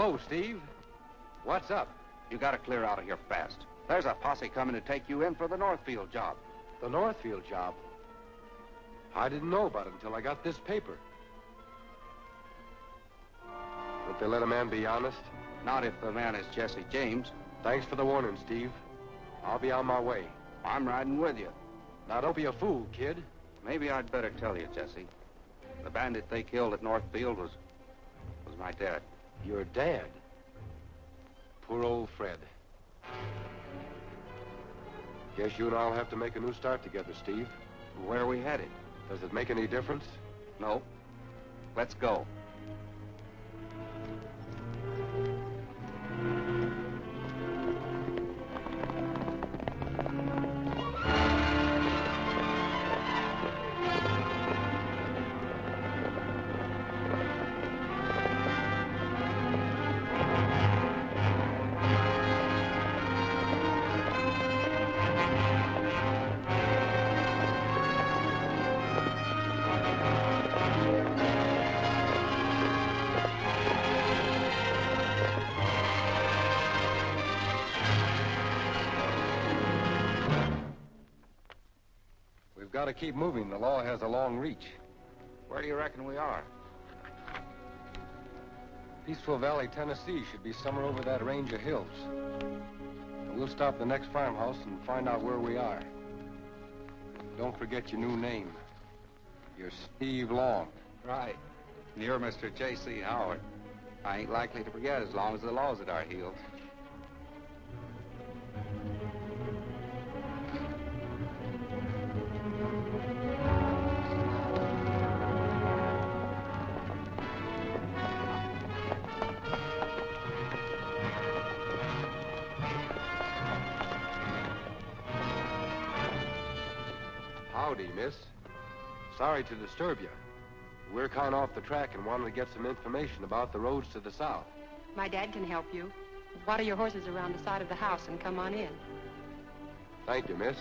Hello, Steve. What's up? You gotta clear out of here fast. There's a posse coming to take you in for the Northfield job. The Northfield job? I didn't know about it until I got this paper. Don't they let a man be honest? Not if the man is Jesse James. Thanks for the warning, Steve. I'll be on my way. I'm riding with you. Now, don't be a fool, kid. Maybe I'd better tell you, Jesse. The bandit they killed at Northfield was my dad. Your dad? Poor old Fred. Guess you and I'll have to make a new start together, Steve. Where are we headed? Does it make any difference? No. Let's go. Got to keep moving. The law has a long reach. Where do you reckon we are? Peaceful Valley, Tennessee should be somewhere over that range of hills. We'll stop the next farmhouse and find out where we are. Don't forget your new name. You're Steve Long. Right. And you're Mr. J.C. Howard. I ain't likely to forget as long as the law's at our heels. Howdy, miss. Sorry to disturb you. We're kind of off the track and wanted to get some information about the roads to the south. My dad can help you. Water your horses around the side of the house and come on in. Thank you, miss.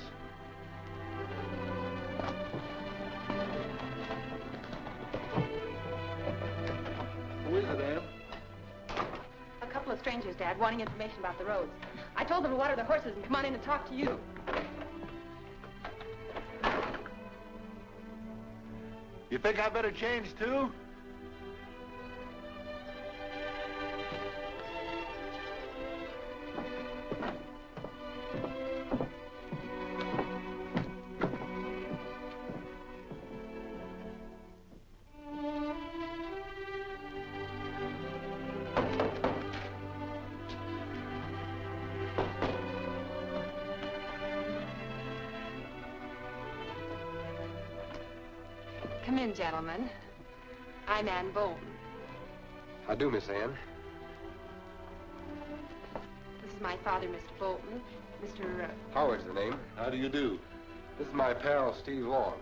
Who is it, Ann? A couple of strangers, Dad, wanting information about the roads. I told them to water their horses and come on in and talk to you. You think I better change, too? Come in, gentlemen. I'm Ann Bolton. How do, Miss Ann? This is my father, Mr. Bolton. Mr. Howard's the name. How do you do? This is my pal, Steve Long.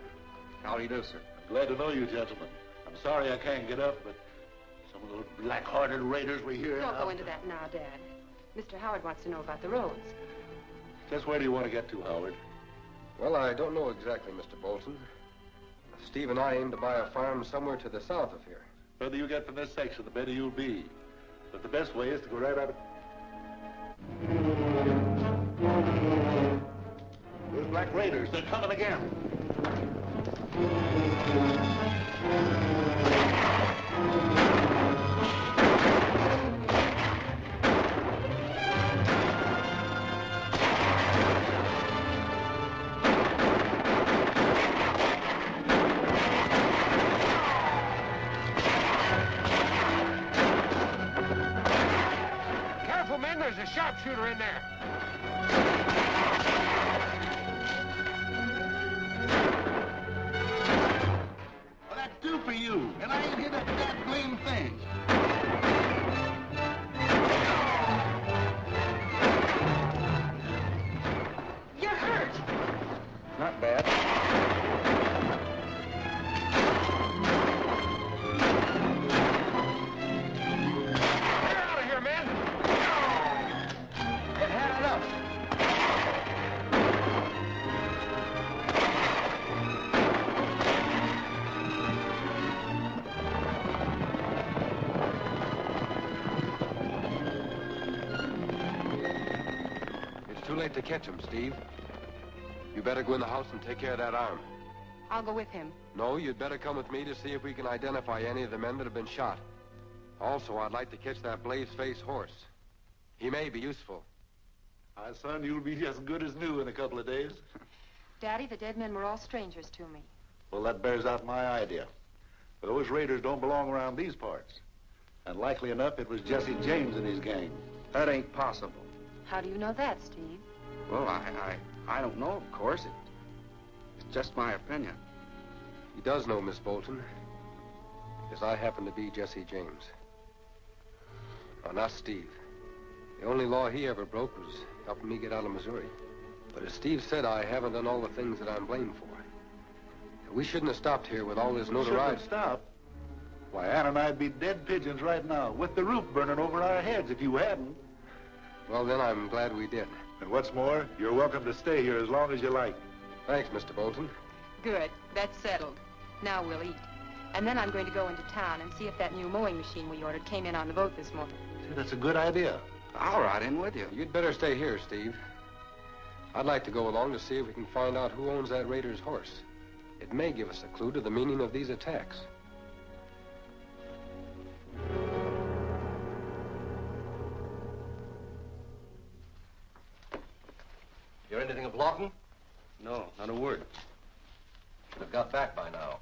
How do you do, sir? Glad to know you, gentlemen. I'm sorry I can't get up, but some of those black-hearted raiders we hear... Don't go into that now, Dad. Mr. Howard wants to know about the roads. Just where do you want to get to, Howard? Well, I don't know exactly, Mr. Bolton. Steve and I aim to buy a farm somewhere to the south of here. The further you get from this section, the better you'll be. But the best way is to go right out of... Those black raiders, they're coming again. There's a sharpshooter in there. like to catch him, Steve. You better go in the house and take care of that arm. I'll go with him. No, you'd better come with me to see if we can identify any of the men that have been shot. Also, I'd like to catch that blaze-faced horse. He may be useful. My son, you'll be as good as new in a couple of days. Daddy, the dead men were all strangers to me. Well, that bears out my idea. But those raiders don't belong around these parts. And likely enough, it was Jesse James and his gang. That ain't possible. How do you know that, Steve? Well, I don't know, of course. It's just my opinion. He does know, Miss Bolton. Because I happen to be Jesse James. No, not Steve. The only law he ever broke was helping me get out of Missouri. But as Steve said, I haven't done all the things that I'm blamed for. We shouldn't have stopped here with all this notoriety. Shouldn't have stopped? Why, Ann and I'd be dead pigeons right now, with the roof burning over our heads if you hadn't. Well, then I'm glad we did. And what's more, you're welcome to stay here as long as you like. Thanks, Mr. Bolton. Good. That's settled. Now we'll eat. And then I'm going to go into town and see if that new mowing machine we ordered came in on the boat this morning. See, that's a good idea. I'll ride in with you. You'd better stay here, Steve. I'd like to go along to see if we can find out who owns that raider's horse. It may give us a clue to the meaning of these attacks. Hear anything of Lawton? No, not a word. Should have got back by now.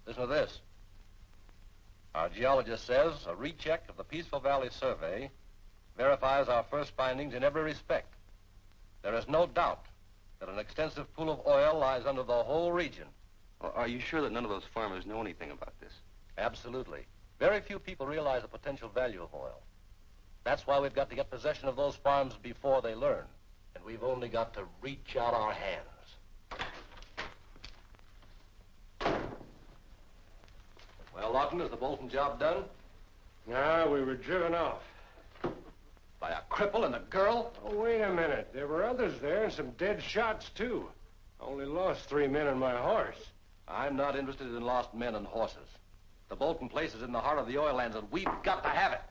Listen to this. Our geologist says a recheck of the Peaceful Valley survey verifies our first findings in every respect. There is no doubt that an extensive pool of oil lies under the whole region. Well, are you sure that none of those farmers know anything about this? Absolutely. Very few people realize the potential value of oil. That's why we've got to get possession of those farms before they learn. And we've only got to reach out our hands. Well, Lawton, is the Bolton job done? No, we were driven off. By a cripple and a girl? Oh, wait a minute. There were others there and some dead shots, too. Only lost 3 men and my horse. I'm not interested in lost men and horses. The Bolton place is in the heart of the oil lands, and we've got to have it.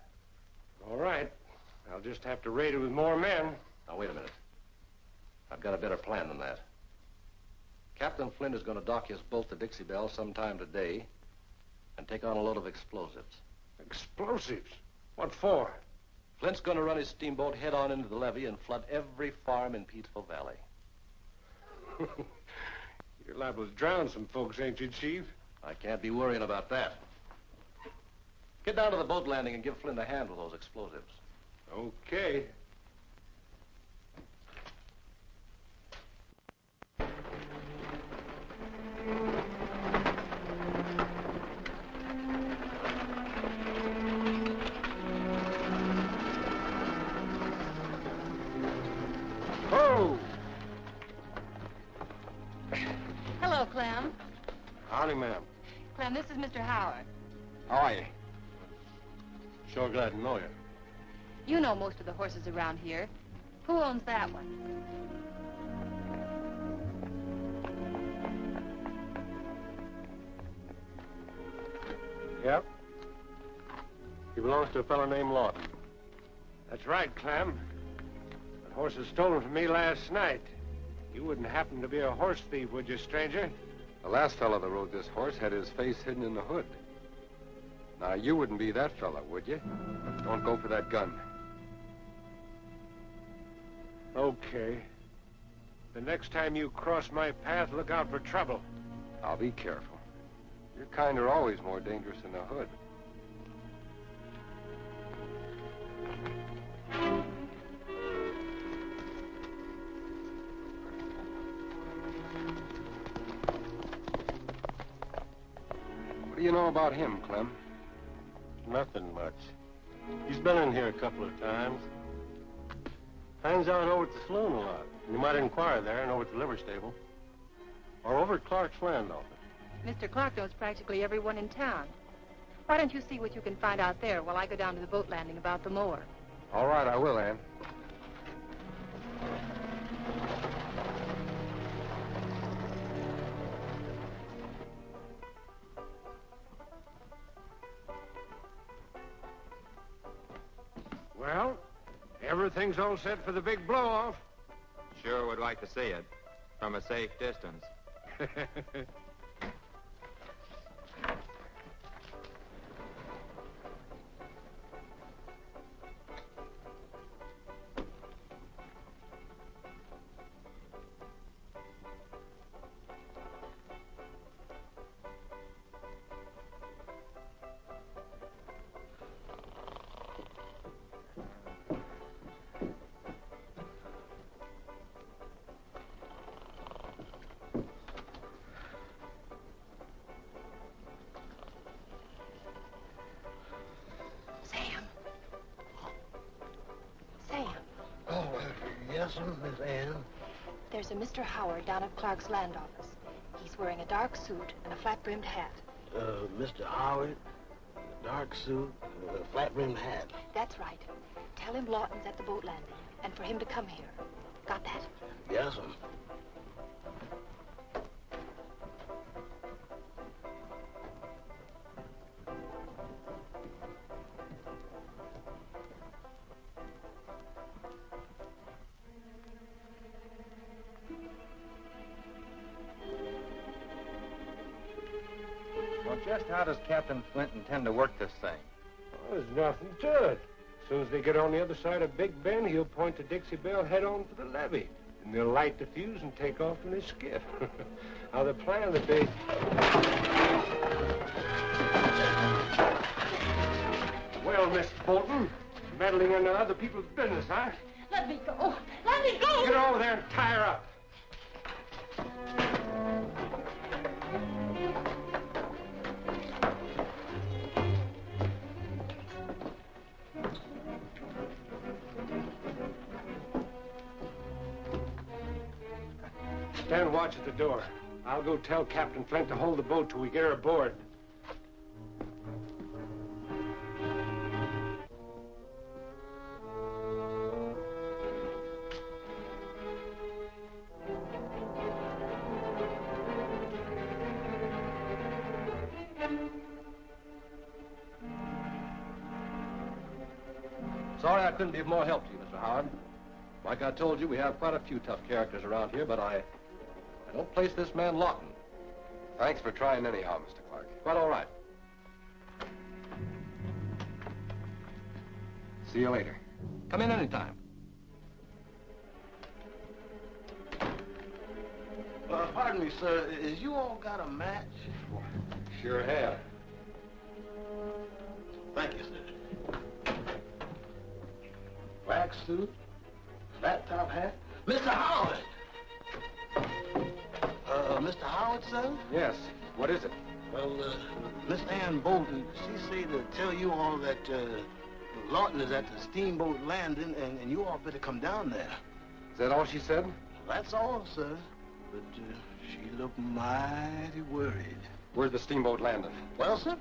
All right. I'll just have to raid it with more men. Now, wait a minute. I've got a better plan than that. Captain Flint is going to dock his boat to Dixie Belle sometime today and take on a load of explosives. Explosives? What for? Flint's going to run his steamboat head-on into the levee and flood every farm in Peaceful Valley. You're liable to drown some folks, ain't you, Chief? I can't be worrying about that. Get down to the boat landing and give Flint a hand with those explosives. Okay. Oh! Hello, Clem. Howdy, ma'am. Clem, this is Mr. Howard. How are you? Sure glad to know you. You know most of the horses around here. Who owns that one? Yep. He belongs to a fellow named Lawton. That's right, Clem. That horse was stolen from me last night. You wouldn't happen to be a horse thief, would you, stranger? The last fellow that rode this horse had his face hidden in the hood. Now, you wouldn't be that fella, would you? Don't go for that gun. Okay. The next time you cross my path, look out for trouble. I'll be careful. Your kind are always more dangerous in the hood. What do you know about him, Clem? Nothing much. He's been in here a couple of times. Hangs out over at the saloon a lot. You might inquire there and over at the liver stable. Or over at Clark's land office. Mr. Clark knows practically everyone in town. Why don't you see what you can find out there while I go down to the boat landing about the mower? All right, I will, Ann. Everything's all set for the big blow-off. Sure would like to see it from a safe distance. Miss Ann. There's a Mr. Howard down at Clark's land office. He's wearing a dark suit and a flat-brimmed hat. Mr. Howard, dark suit, flat-brimmed hat. That's right. Tell him Lawton's at the boat landing and for him to come here. Got that? Yes, ma'am. Just how does Captain Flint intend to work this thing? Well, there's nothing to it. As soon as they get on the other side of Big Bend, he'll point the Dixie Belle head on for the levee. And they'll light the fuse and take off in his skiff. How they plan the big... Well, Miss Bolton, meddling into other people's business, huh? Let me go. Let me go. Get over there and tie her up. Stand watch at the door. I'll go tell Captain Flint to hold the boat till we get her aboard. Sorry I couldn't be of more help to you, Mr. Howard. Like I told you, we have quite a few tough characters around here, but I don't place this man Lawton. Thanks for trying anyhow, Mr. Clark. Quite all right. See you later. Come in anytime. Pardon me, sir. Is you all got a match? Sure have. Thank you, sir. Black suit, flat top hat. Mr. Howard! Mr. Howard, sir? Yes. What is it? Well, Miss Ann Bolton, she said to tell you all that Lawton is at the steamboat landing, and you all better come down there. Is that all she said? That's all, sir. But she looked mighty worried. Where's the steamboat landing? Well, sir,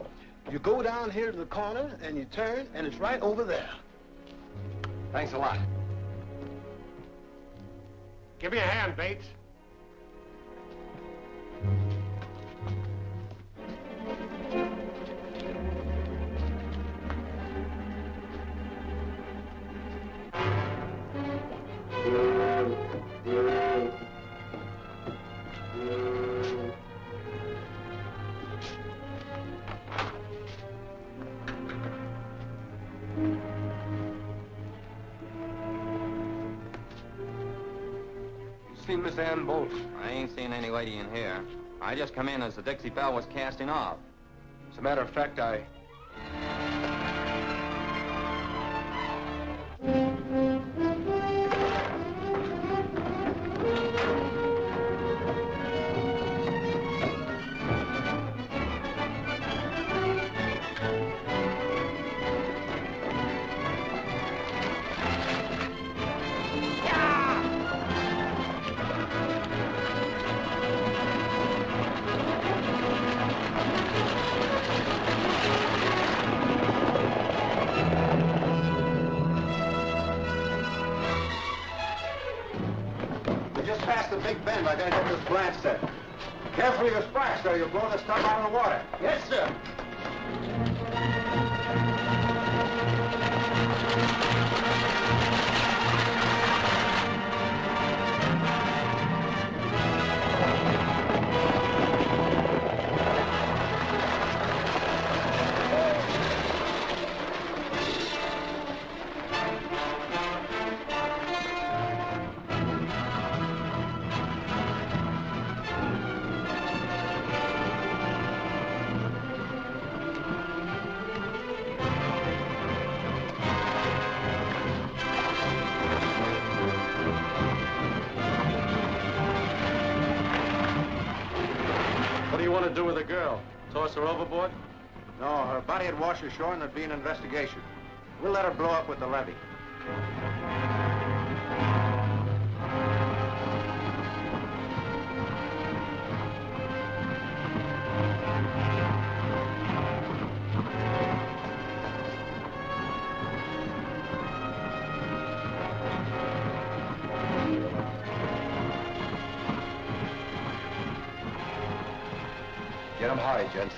you go down here to the corner, and you turn, and it's right over there. Thanks a lot. Give me a hand, Bates. Seen Miss Ann Bolton? I ain't seen any lady in here. I just come in as the Dixie Belle was casting off. As a matter of fact, I gotta get this plant set. Careful your splash, or you'll blow the stuff out of the water. Yes, sir. want to do with the girl? Toss her overboard? No, her body had washed ashore and there'd be an investigation. We'll let her blow up with the levee. Get him high, gents.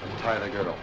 Untie the girdle.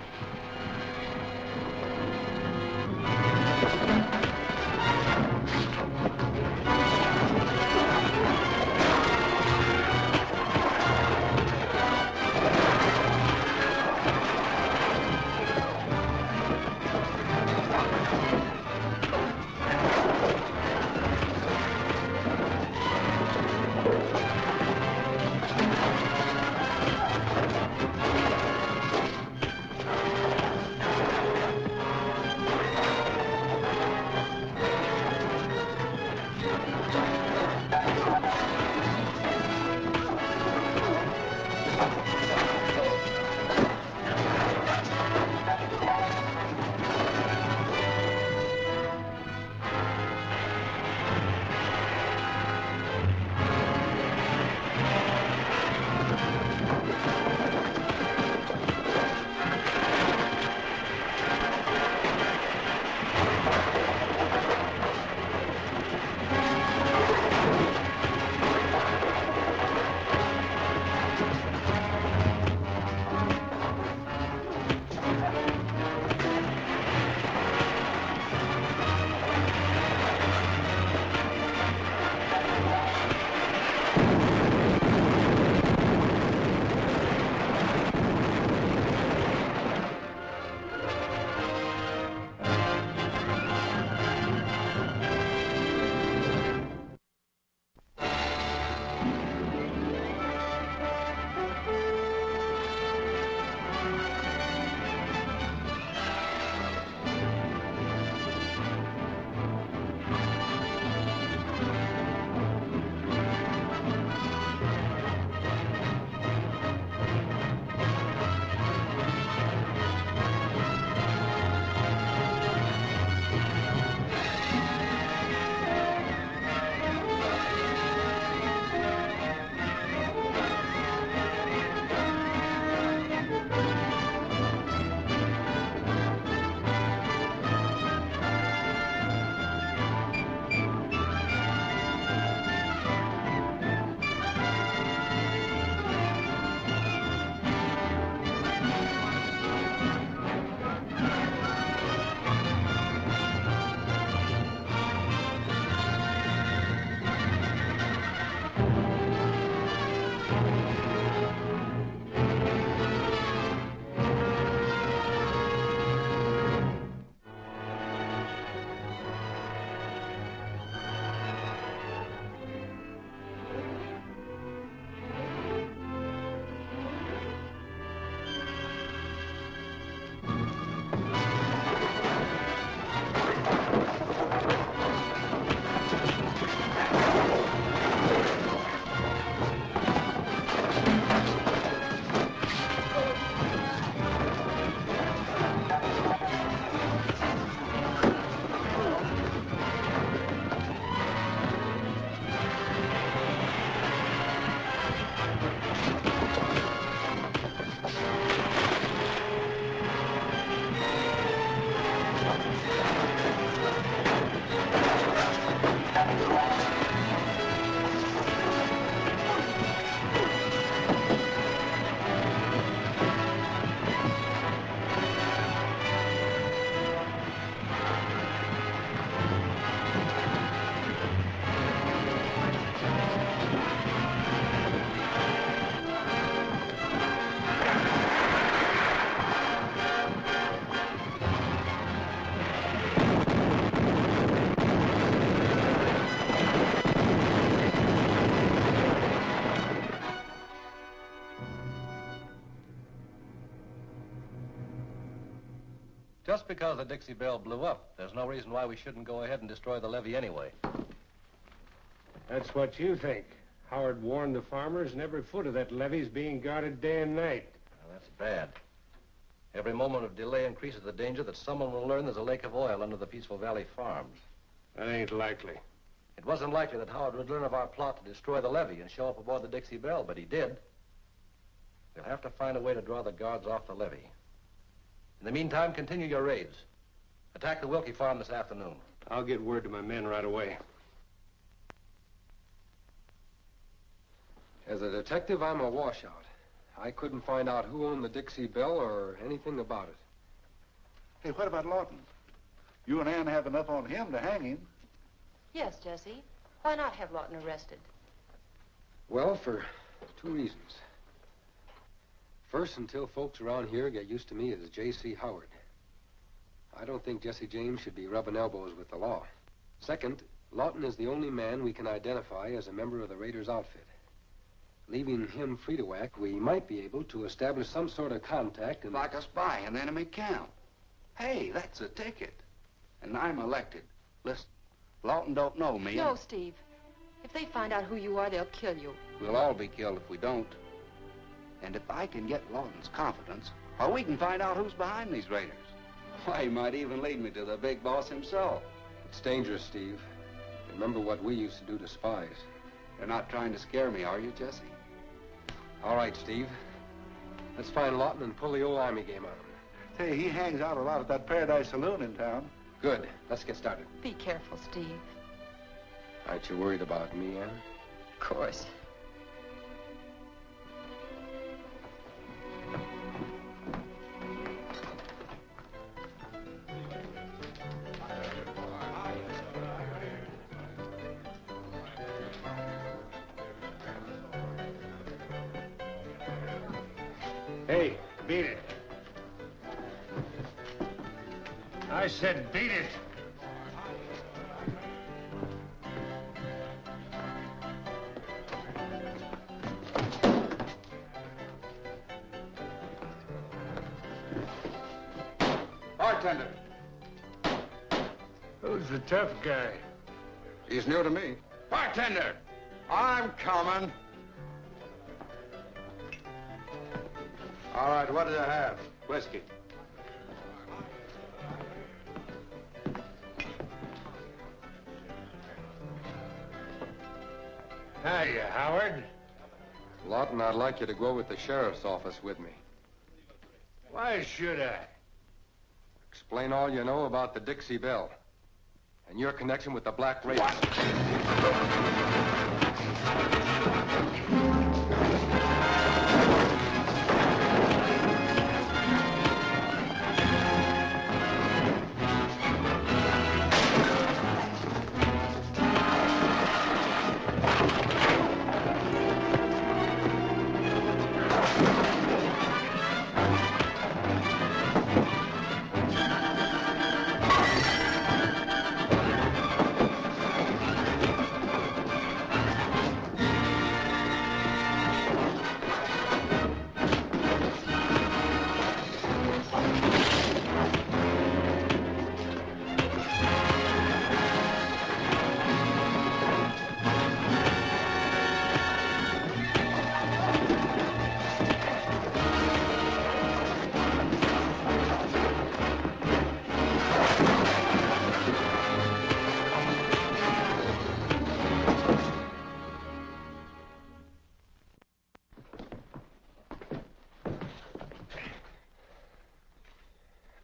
Just because the Dixie Belle blew up, there's no reason why we shouldn't go ahead and destroy the levee anyway. That's what you think. Howard warned the farmers, and every foot of that levee's being guarded day and night. Well, that's bad. Every moment of delay increases the danger that someone will learn there's a lake of oil under the Peaceful Valley farms. That ain't likely. It wasn't likely that Howard would learn of our plot to destroy the levee and show up aboard the Dixie Belle, but he did. We'll have to find a way to draw the guards off the levee. In the meantime, continue your raids. Attack the Wilkie farm this afternoon. I'll get word to my men right away. As a detective, I'm a washout. I couldn't find out who owned the Dixie Belle or anything about it. Hey, what about Lawton? You and Ann have enough on him to hang him. Yes, Jesse. Why not have Lawton arrested? Well, for 2 reasons. First, until folks around here get used to me as J.C. Howard. I don't think Jesse James should be rubbing elbows with the law. Second, Lawton is the only man we can identify as a member of the Raiders' outfit. Leaving him free to act, we might be able to establish some sort of contact and... Like a spy in enemy camp. Hey, that's a ticket. And I'm elected. Listen, Lawton don't know me. No, Steve. If they find out who you are, they'll kill you. We'll all be killed if we don't. And if I can get Lawton's confidence, or we can find out who's behind these raiders. Why, he might even lead me to the big boss himself. It's dangerous, Steve. Remember what we used to do to spies. You're not trying to scare me, are you, Jesse? All right, Steve. Let's find Lawton and pull the old army game on him. Hey, he hangs out a lot at that Paradise Saloon in town. Good. Let's get started. Be careful, Steve. Aren't you worried about me, Ann? Of course. Hey, beat it. I said beat it. Bartender. Who's the tough guy? He's new to me. Bartender! I'm coming. All right, what do I have? Whiskey. Hiya, Howard. Lawton, I'd like you to go with the sheriff's office with me. Why should I? Explain all you know about the Dixie Belle and your connection with the Black Raiders.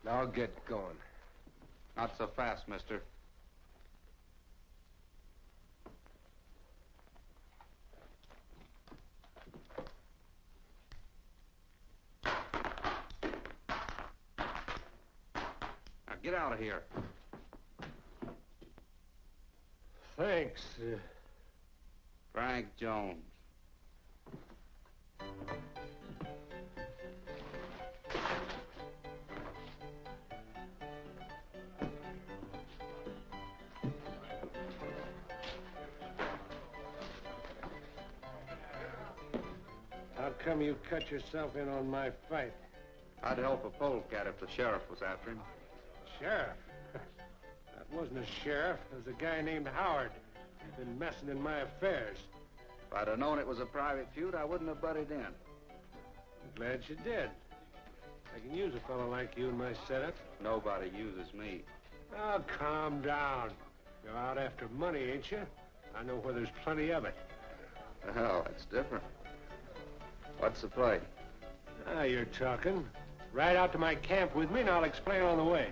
Now get going. Not so fast, mister. Now get out of here. Thanks. Frank Jones. How come you cut yourself in on my fight? I'd help a polecat if the sheriff was after him. Sheriff? That wasn't a sheriff. It was a guy named Howard. He's been messing in my affairs. If I'd have known it was a private feud, I wouldn't have butted in. I'm glad you did. I can use a fellow like you in my setup. Nobody uses me. Oh, calm down. You're out after money, ain't you? I know where there's plenty of it. Well, that's different. What's the play? Ah, you're talking. Ride out to my camp with me, and I'll explain on the way.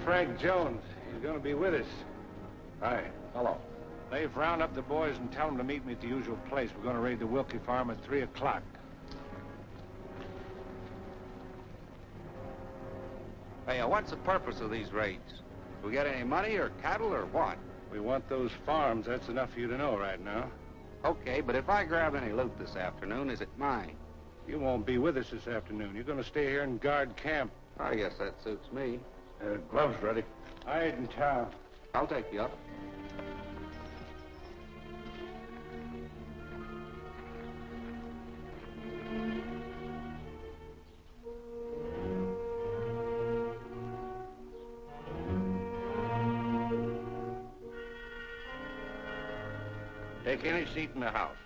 Frank Jones. He's going to be with us. Hi. Hello. They've round up the boys and tell them to meet me at the usual place. We're going to raid the Wilkie farm at 3 o'clock. Hey, what's the purpose of these raids? Do we get any money or cattle or what? We want those farms. That's enough for you to know right now. Okay, but if I grab any loot this afternoon, is it mine? You won't be with us this afternoon. You're going to stay here and guard camp. I guess that suits me. Gloves ready. I ain't in town. I'll take you up. Take any seat in the house.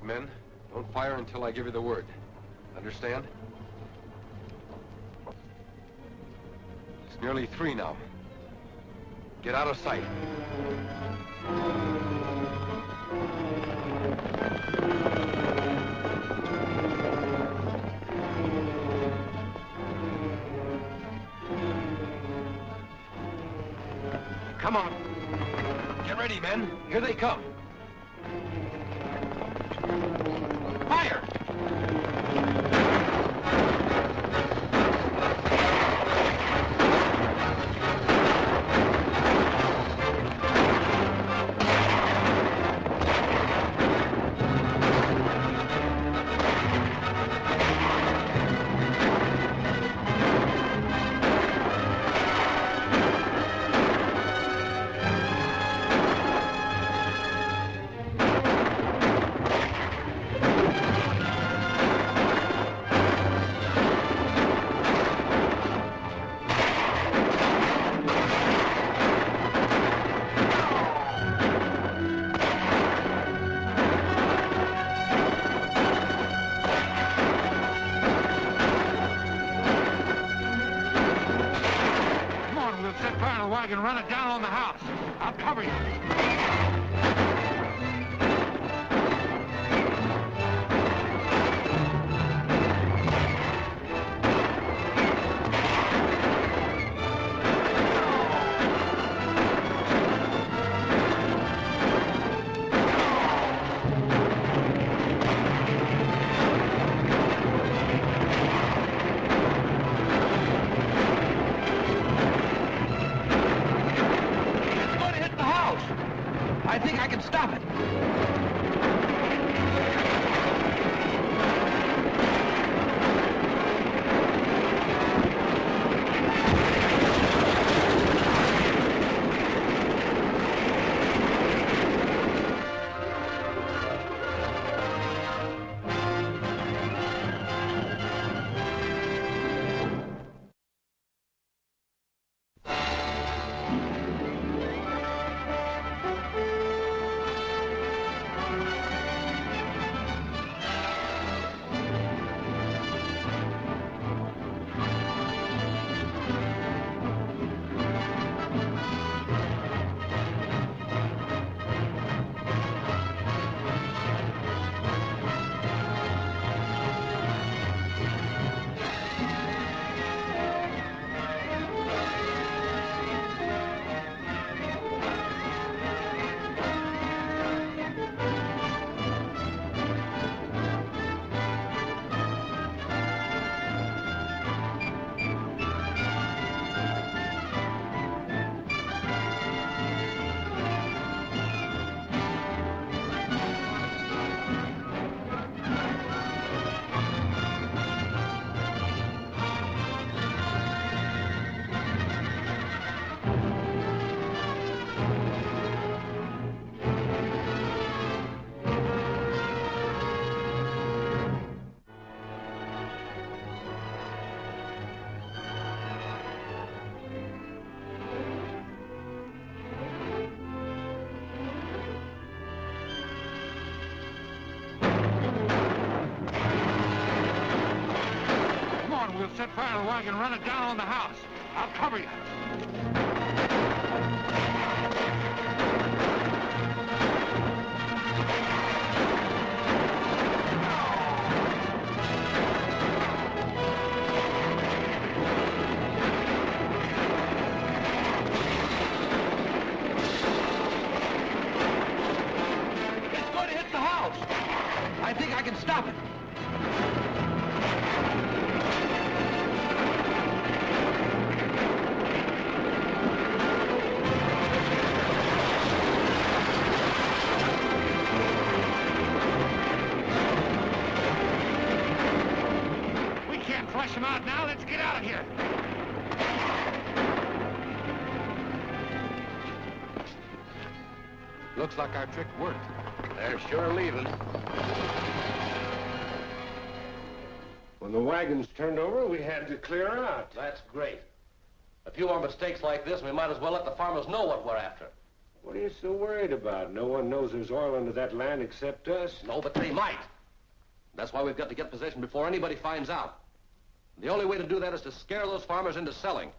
Men, don't fire until I give you the word. Understand? It's nearly 3 now. Get out of sight. Come on. Get ready, men. Here they come. Fire! And run it down on the house. I'll cover you. I think I can stop it. We'll set fire to the wagon and run it down on the house. I'll cover you. It's going to hit the house. I think I can stop it. Flush them out now. Let's get out of here. Looks like our trick worked. They're sure leaving. When the wagons turned over, we had to clear out. That's great. A few more mistakes like this, we might as well let the farmers know what we're after. What are you so worried about? No one knows there's oil under that land except us. No, but they might. That's why we've got to get possession before anybody finds out. The only way to do that is to scare those farmers into selling.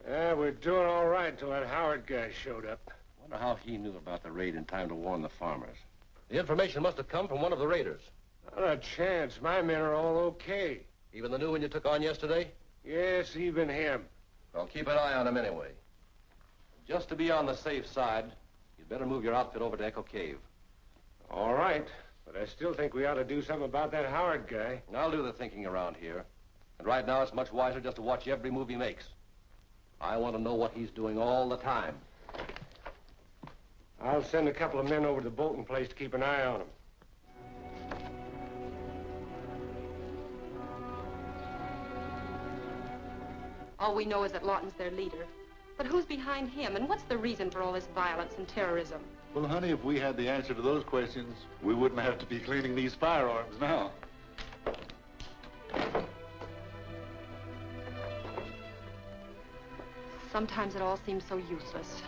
Yeah, we're doing all right until that Howard guy showed up. Wonder how he knew about the raid in time to warn the farmers. The information must have come from one of the raiders. Not a chance. My men are all okay. Even the new one you took on yesterday? Yes, even him. Well, keep an eye on him anyway. Just to be on the safe side, you'd better move your outfit over to Echo Cave. All right. But I still think we ought to do something about that Howard guy. I'll do the thinking around here. And right now, it's much wiser just to watch every move he makes. I want to know what he's doing all the time. I'll send a couple of men over to the Bolton place to keep an eye on him. All we know is that Lawton's their leader. But who's behind him, and what's the reason for all this violence and terrorism? Well, honey, if we had the answer to those questions, we wouldn't have to be cleaning these firearms now. Sometimes it all seems so useless.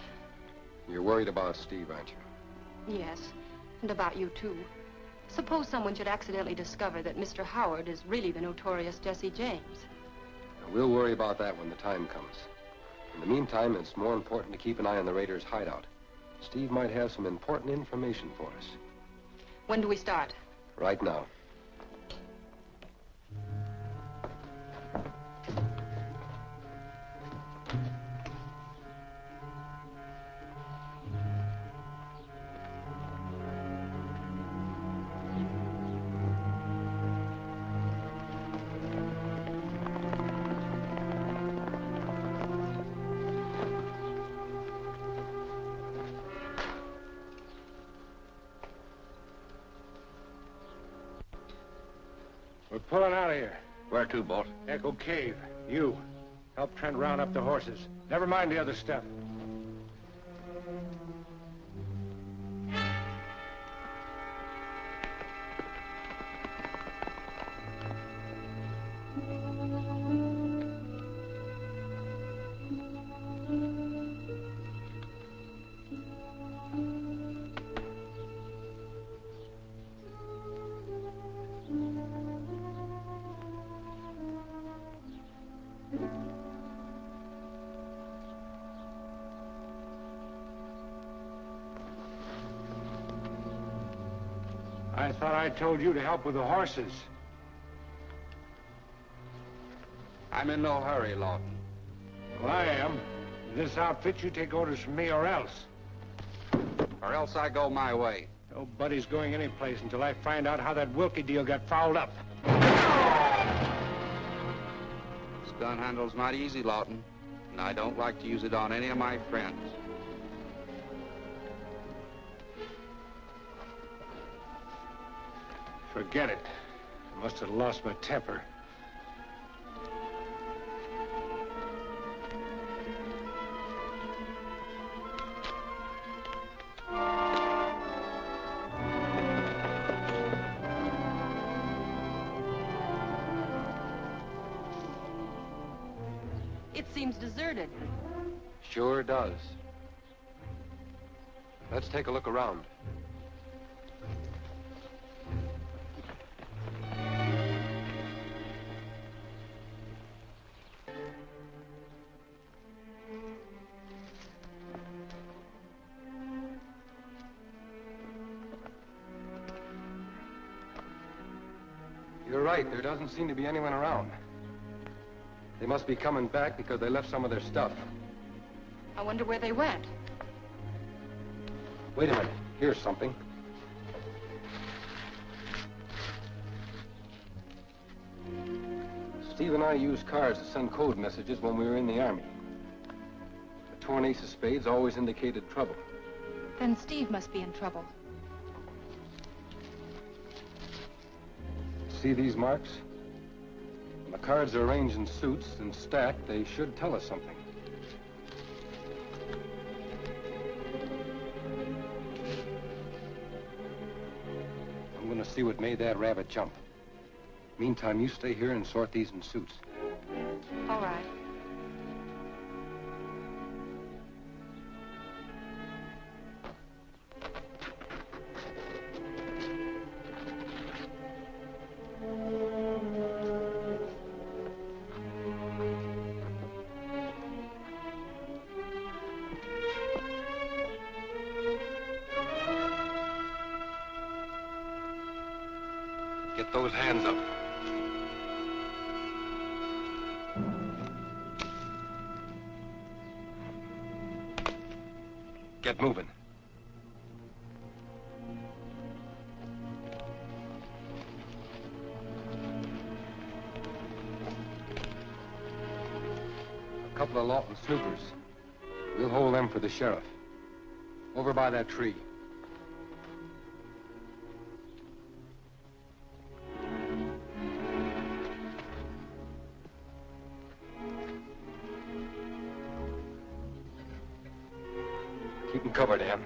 You're worried about Steve, aren't you? Yes, and about you, too. Suppose someone should accidentally discover that Mr. Howard is really the notorious Jesse James. Now, we'll worry about that when the time comes. In the meantime, it's more important to keep an eye on the raiders' hideout. Steve might have some important information for us. When do we start? Right now. pulling out of here. Where to, boss? Echo Cave. You. Help Trent round up the horses. Never mind the other stuff. I thought I told you to help with the horses. I'm in no hurry, Lawton. Well, I am. This outfit, you take orders from me or else. Or else I go my way. Nobody's going anyplace until I find out how that Wilkie deal got fouled up. This gun handle's not easy, Lawton. And I don't like to use it on any of my friends. Forget it. I must have lost my temper. It seems deserted. Sure does. Let's take a look around. You're right, there doesn't seem to be anyone around. They must be coming back because they left some of their stuff. I wonder where they went. Wait a minute, here's something. Steve and I used cards to send code messages when we were in the Army. The torn ace of spades always indicated trouble. Then Steve must be in trouble. See these marks? When the cards are arranged in suits and stacked, they should tell us something. I'm going to see what made that rabbit jump. Meantime, you stay here and sort these in suits. All right. Get those hands up. Get moving. A couple of Lawton snoopers. We'll hold them for the sheriff. Over by that tree. Keep them covered, Ann.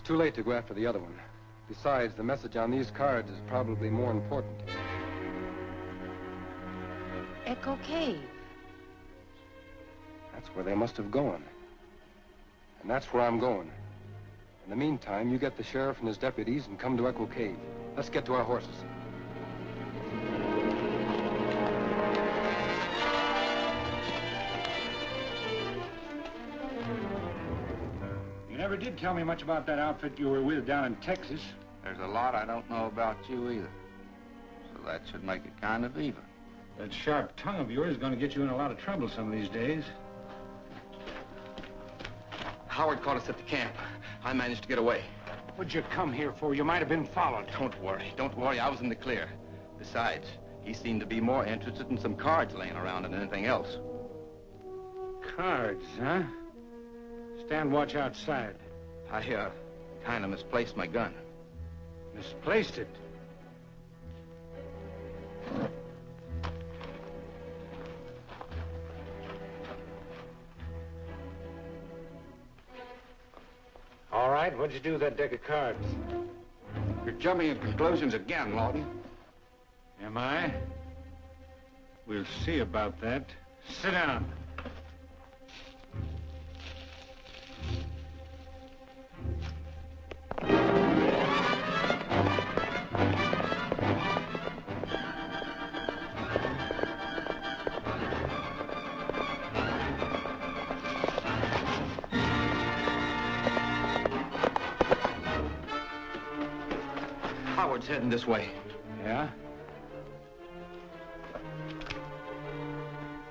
too late to go after the other one. Besides, the message on these cards is probably more important. Echo Cave. That's where they must have gone. And that's where I'm going. In the meantime, you get the sheriff and his deputies and come to Echo Cave. Let's get to our horses. You never did tell me much about that outfit you were with down in Texas. There's a lot I don't know about you either. So that should make it kind of even. That sharp tongue of yours is going to get you in a lot of trouble some of these days. Howard caught us at the camp. I managed to get away. What'd you come here for? You might have been followed. Don't worry. I was in the clear. Besides, he seemed to be more interested in some cards laying around than anything else. Cards, huh? Stand watch outside. I kind of misplaced my gun. Misplaced it? All right, what'd you do with that deck of cards? You're jumping at conclusions again, Lawton. Am I? We'll see about that. Sit down. Howard's heading this way. Yeah?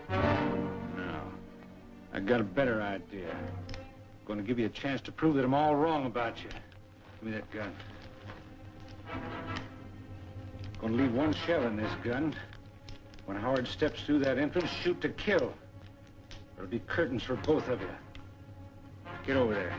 No. I got a better idea. I'm going to give you a chance to prove that I'm all wrong about you. Give me that gun. Going to leave one shell in this gun. When Howard steps through that entrance, shoot to kill. There'll be curtains for both of you. Get over there.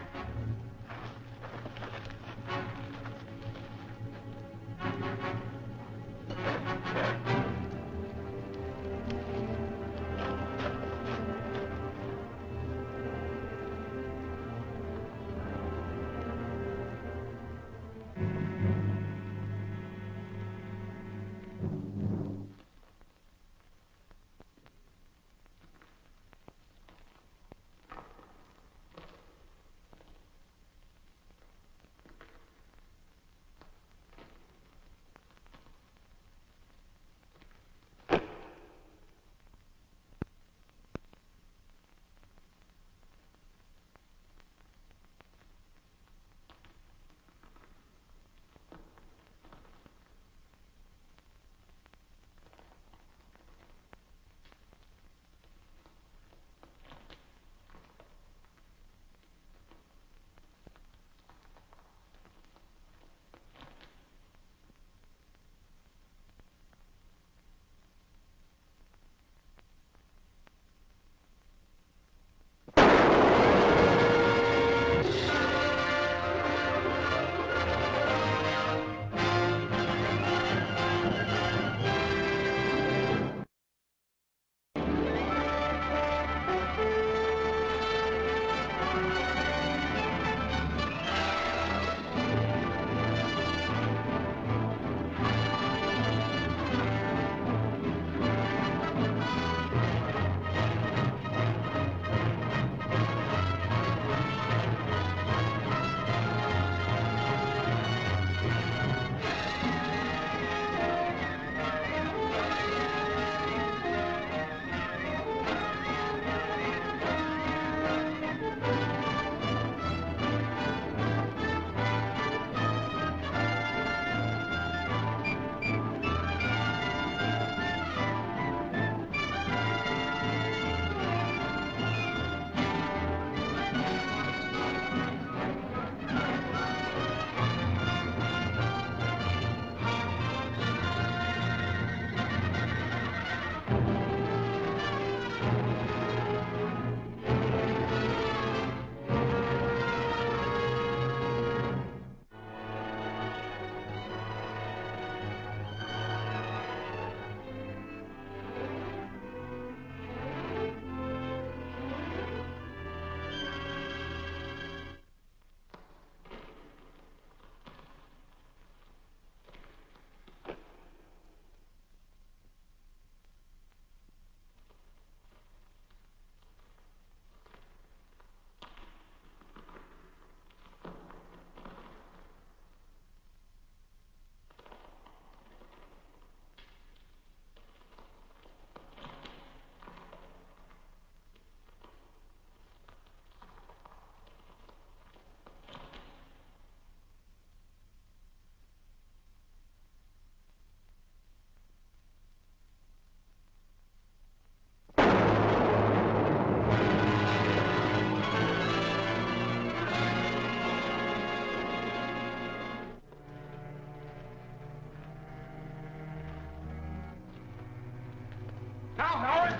Howard!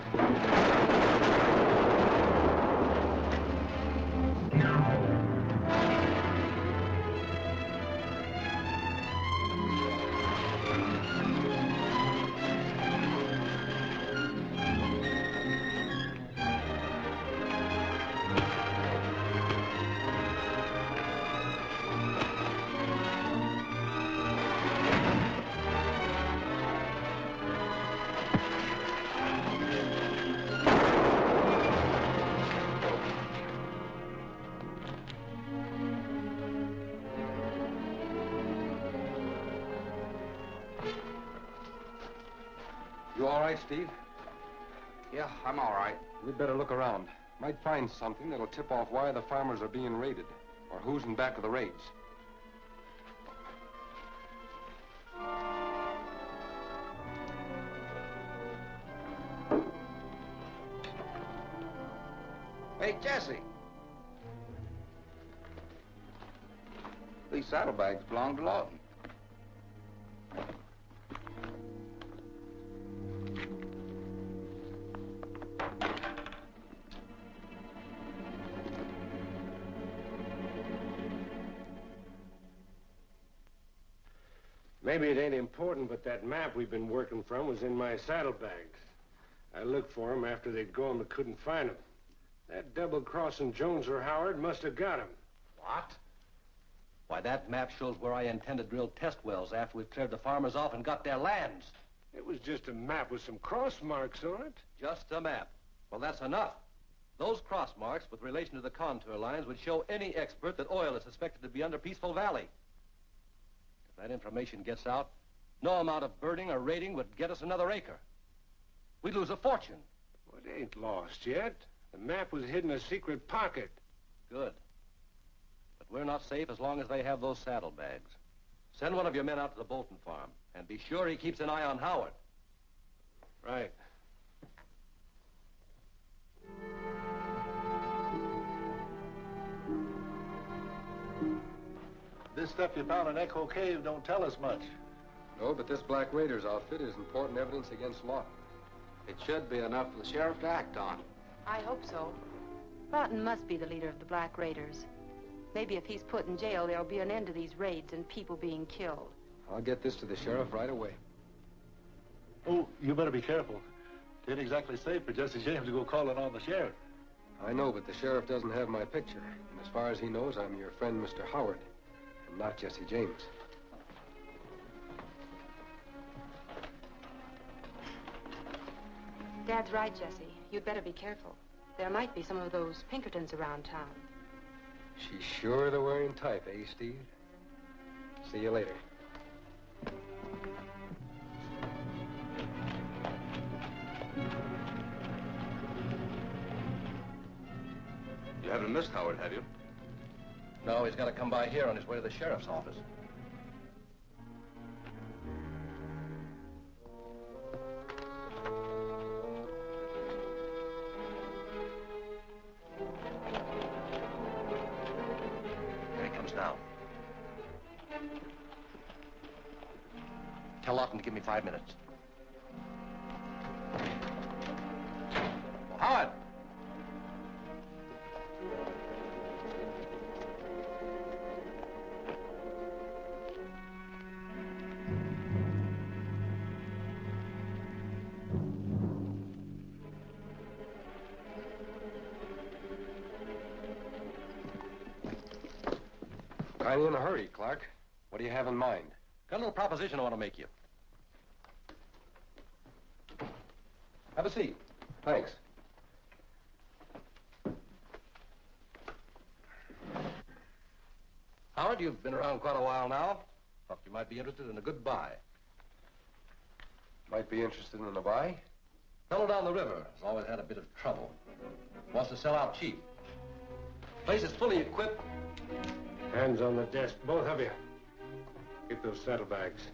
You all right, Steve? Yeah, I'm all right. We'd better look around. Might find something that'll tip off why the farmers are being raided, or who's in back of the raids. Hey, Jesse. These saddlebags belong to Lawton. Maybe it ain't important, but that map we've been working from was in my saddlebags. I looked for him after they'd gone but couldn't find him. That double-crossing Jones or Howard must have got him. What? Why, that map shows where I intend to drill test wells after we've cleared the farmers off and got their lands. It was just a map with some cross marks on it. Just a map. Well, that's enough. Those cross marks with relation to the contour lines would show any expert that oil is suspected to be under Peaceful Valley. If that information gets out, no amount of birding or raiding would get us another acre. We'd lose a fortune. Well, it ain't lost yet. The map was hidden in a secret pocket. Good. But we're not safe as long as they have those saddlebags. Send one of your men out to the Bolton farm, and be sure he keeps an eye on Howard. Right. This stuff you found in Echo Cave don't tell us much. No, but this Black Raiders outfit is important evidence against Lawton. It should be enough for the sheriff to act on. I hope so. Lawton must be the leader of the Black Raiders. Maybe if he's put in jail, there'll be an end to these raids and people being killed. I'll get this to the sheriff right away. Oh, you better be careful. It ain't exactly safe for Jesse James to go calling on the sheriff. I know, but the sheriff doesn't have my picture. And as far as he knows, I'm your friend, Mr. Howard, and not Jesse James. Dad's right, Jesse. You'd better be careful. There might be some of those Pinkertons around town. She's sure they're wearing type, eh, Steve? See you later. You haven't missed Howard, have you? No, he's got to come by here on his way to the sheriff's office. Now. Tell Lawton to give me 5 minutes. Well, Howard! Kind of in a hurry, Clark. What do you have in mind? Got a little proposition I want to make you. Have a seat. Thanks. Howard, you've been around quite a while now. Thought you might be interested in a good buy. Might be interested in a buy? Fellow down the river has always had a bit of trouble. Wants to sell out cheap. Place is fully equipped. Hands on the desk, both of you. Get those saddlebags.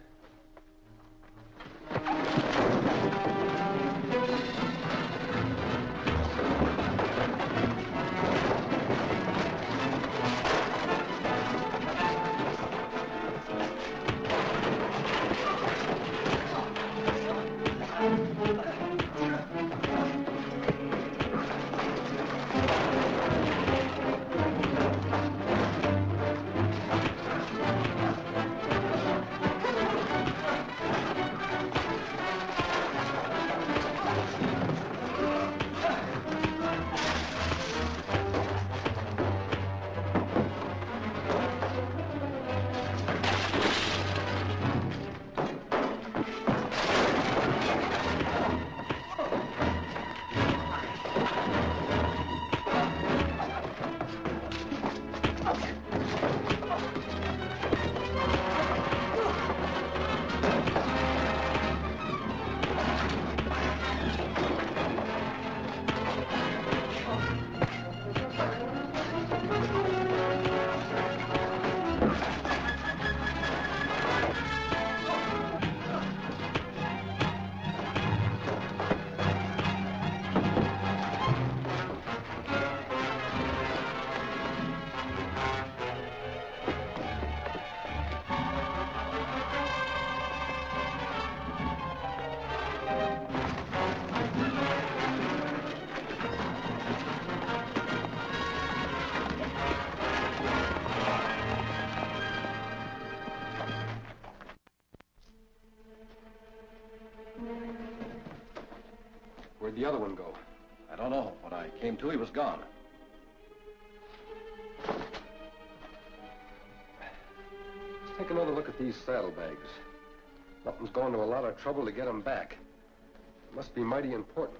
Where'd the other one go? I don't know. When I came to, he was gone. Let's take another look at these saddlebags. Nothing's going to a lot of trouble to get them back. It must be mighty important.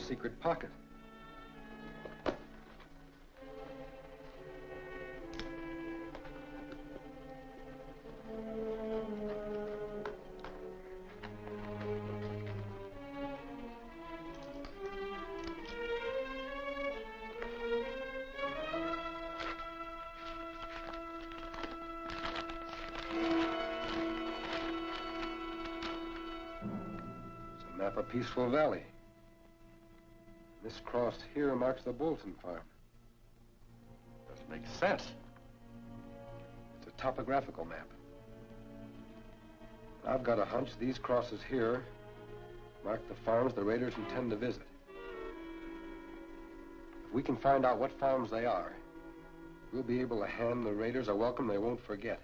Secret pocket. It's a map of Peaceful Valley. This cross here marks the Bolton farm. Doesn't make sense. It's a topographical map. I've got a hunch these crosses here mark the farms the raiders intend to visit. If we can find out what farms they are, we'll be able to hand the raiders a welcome they won't forget.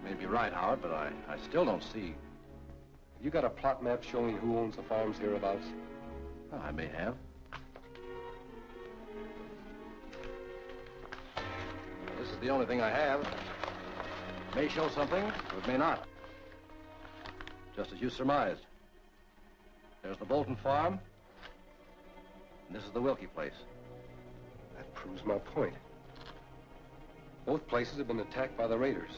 You may be right, Howard, but I still don't see. You got a plot map showing who owns the farms hereabouts? Oh, I may have. This is the only thing I have. It may show something, or it may not. Just as you surmised. There's the Bolton farm, and this is the Wilkie place. That proves my point. Both places have been attacked by the raiders.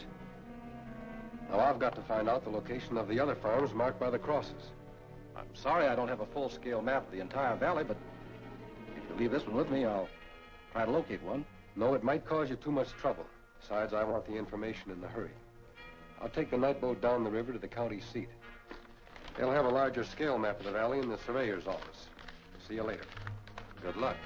Now I've got to find out the location of the other farms marked by the crosses. I'm sorry I don't have a full-scale map of the entire valley, but if you leave this one with me, I'll try to locate one. No, it might cause you too much trouble. Besides, I want the information in a hurry. I'll take the night boat down the river to the county seat. They'll have a larger scale map of the valley in the surveyor's office. See you later. Good luck.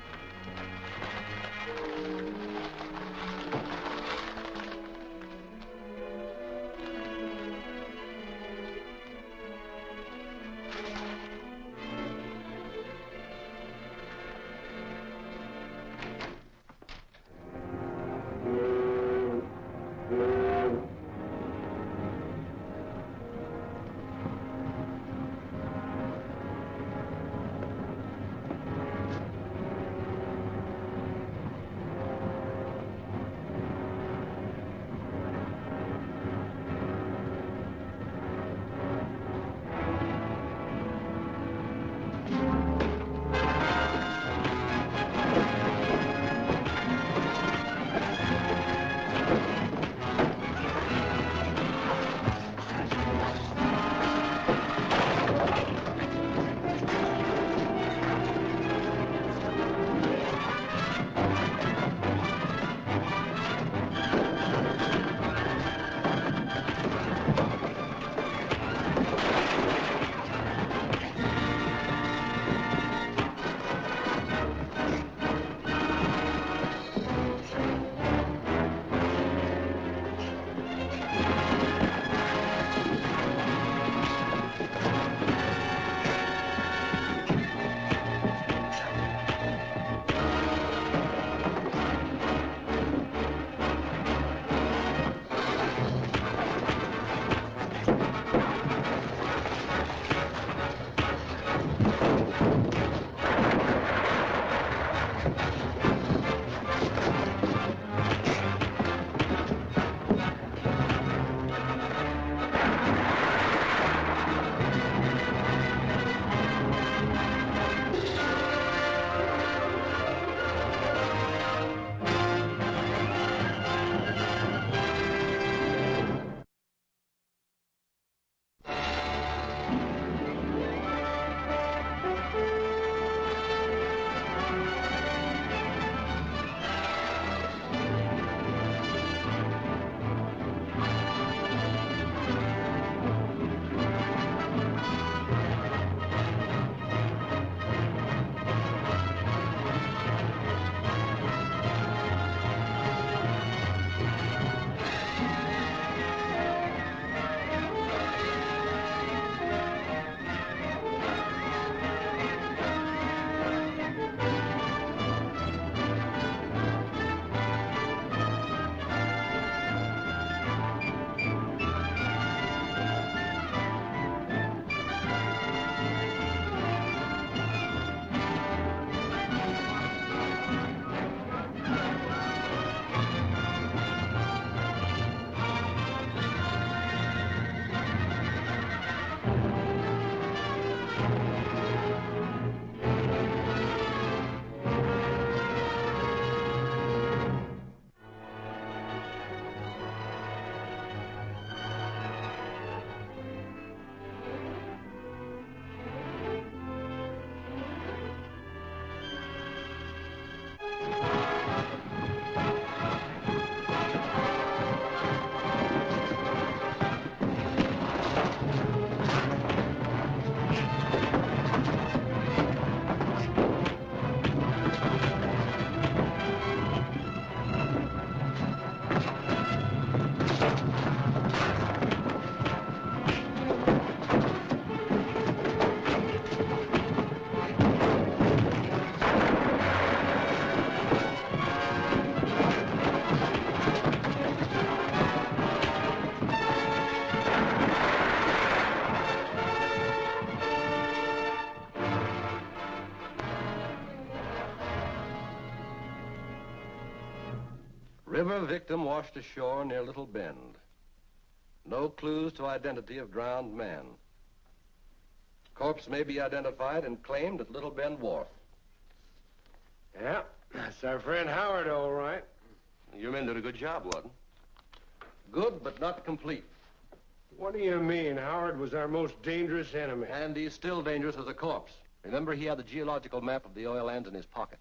River victim washed ashore near Little Bend. No clues to identity of drowned man. Corpse may be identified and claimed at Little Bend Wharf. Yeah, that's our friend Howard, all right. Your men did a good job, Warden. Good, but not complete. What do you mean? Howard was our most dangerous enemy. And he's still dangerous as a corpse. Remember, he had the geological map of the oil lands in his pocket.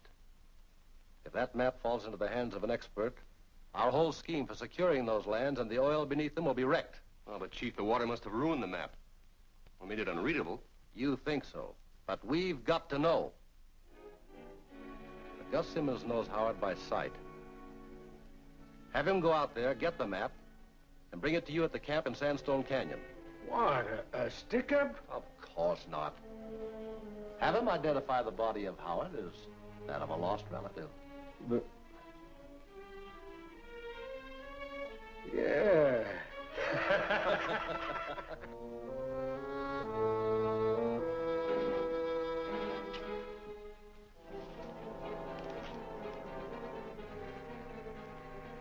If that map falls into the hands of an expert, our whole scheme for securing those lands and the oil beneath them will be wrecked. Oh, but Chief, the water must have ruined the map. Or made it unreadable. You think so, but we've got to know. But Gus Simmons knows Howard by sight. Have him go out there, get the map, and bring it to you at the camp in Sandstone Canyon. What, a stick-up? Of course not. Have him identify the body of Howard as that of a lost relative. But... yeah.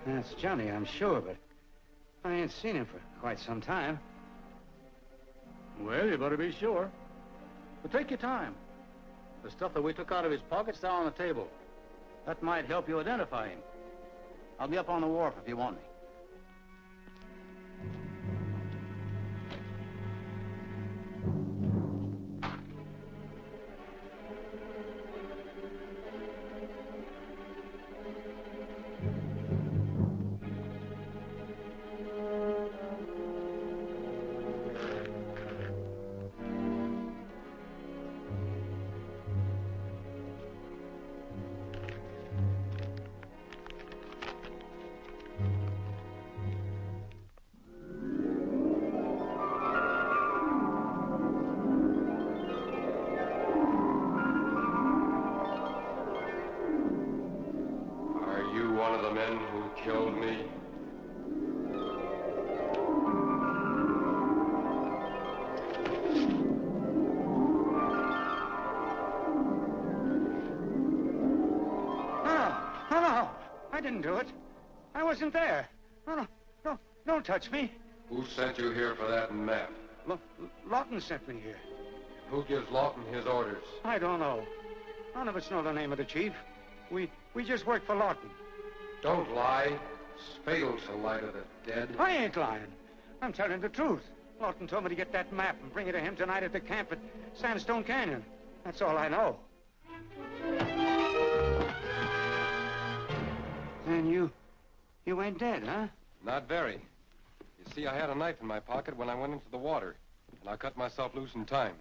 That's Johnny, I'm sure, but I ain't seen him for quite some time. Well, you better be sure. But take your time. The stuff that we took out of his pocket's down on the table. That might help you identify him. I'll be up on the wharf if you want me. One of the men who killed me? No, I didn't do it. I wasn't there. No, don't touch me. Who sent you here for that map? Lawton sent me here. Who gives Lawton his orders? I don't know. None of us know the name of the chief. We just work for Lawton. Don't lie. It's fatal to lie to the dead. I ain't lying. I'm telling the truth. Lawton told me to get that map and bring it to him tonight at the camp at Sandstone Canyon. That's all I know. Then you ain't dead, huh? Not very. You see, I had a knife in my pocket when I went into the water, and I cut myself loose in time.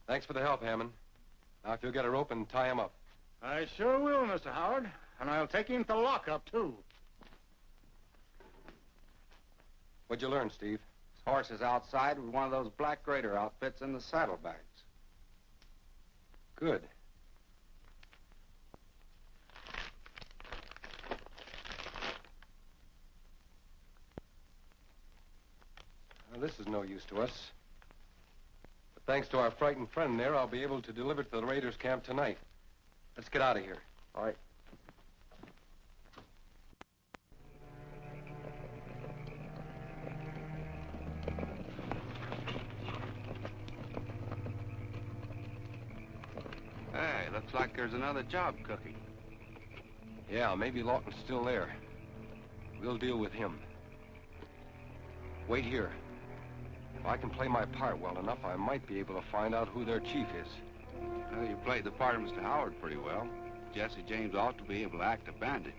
Thanks for the help, Hammond. Now, if you'll get a rope and tie him up. I sure will, Mr. Howard. And I'll take him to lockup, too. What'd you learn, Steve? His horse is outside with one of those black grader outfits in the saddlebags. Good. Well, this is no use to us. But thanks to our frightened friend there, I'll be able to deliver it to the Raiders' camp tonight. Let's get out of here. All right. Hey, looks like there's another job cooking. Yeah, maybe Lawton's still there. We'll deal with him. Wait here. If I can play my part well enough, I might be able to find out who their chief is. Well, you played the part of Mr. Howard pretty well. Jesse James ought to be able to act a bandit.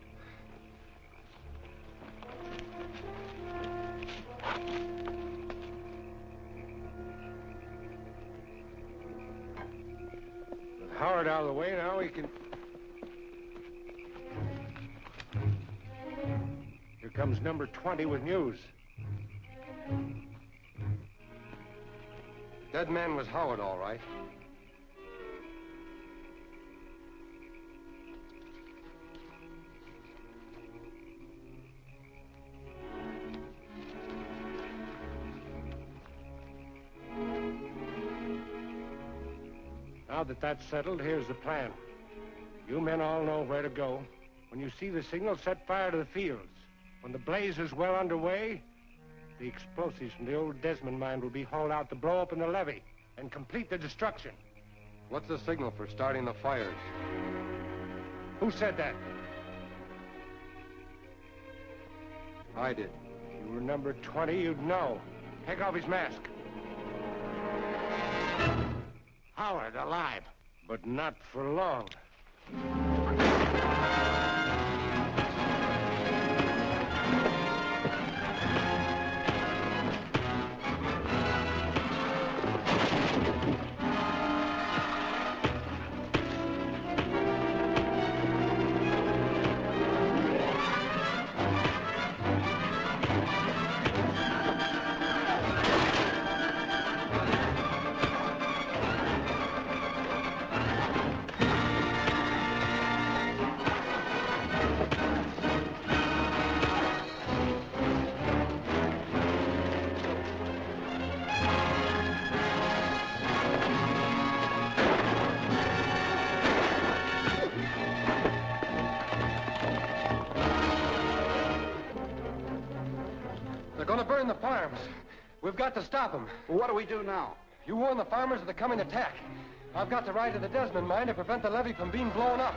With Howard out of the way now, we can... Here comes number 20 with news. Dead man was Howard, all right. Now that that's settled, here's the plan. You men all know where to go. When you see the signal, set fire to the fields. When the blaze is well underway, the explosives from the old Desmond mine will be hauled out to blow open the levee and complete the destruction. What's the signal for starting the fires? Who said that? I did. If you were number 20, you'd know. Take off his mask. Howard, alive. But not for long. They're going to burn the farms. We've got to stop them. Well, what do we do now? You warn the farmers of the coming attack. I've got to ride to the Desmond mine to prevent the levee from being blown up.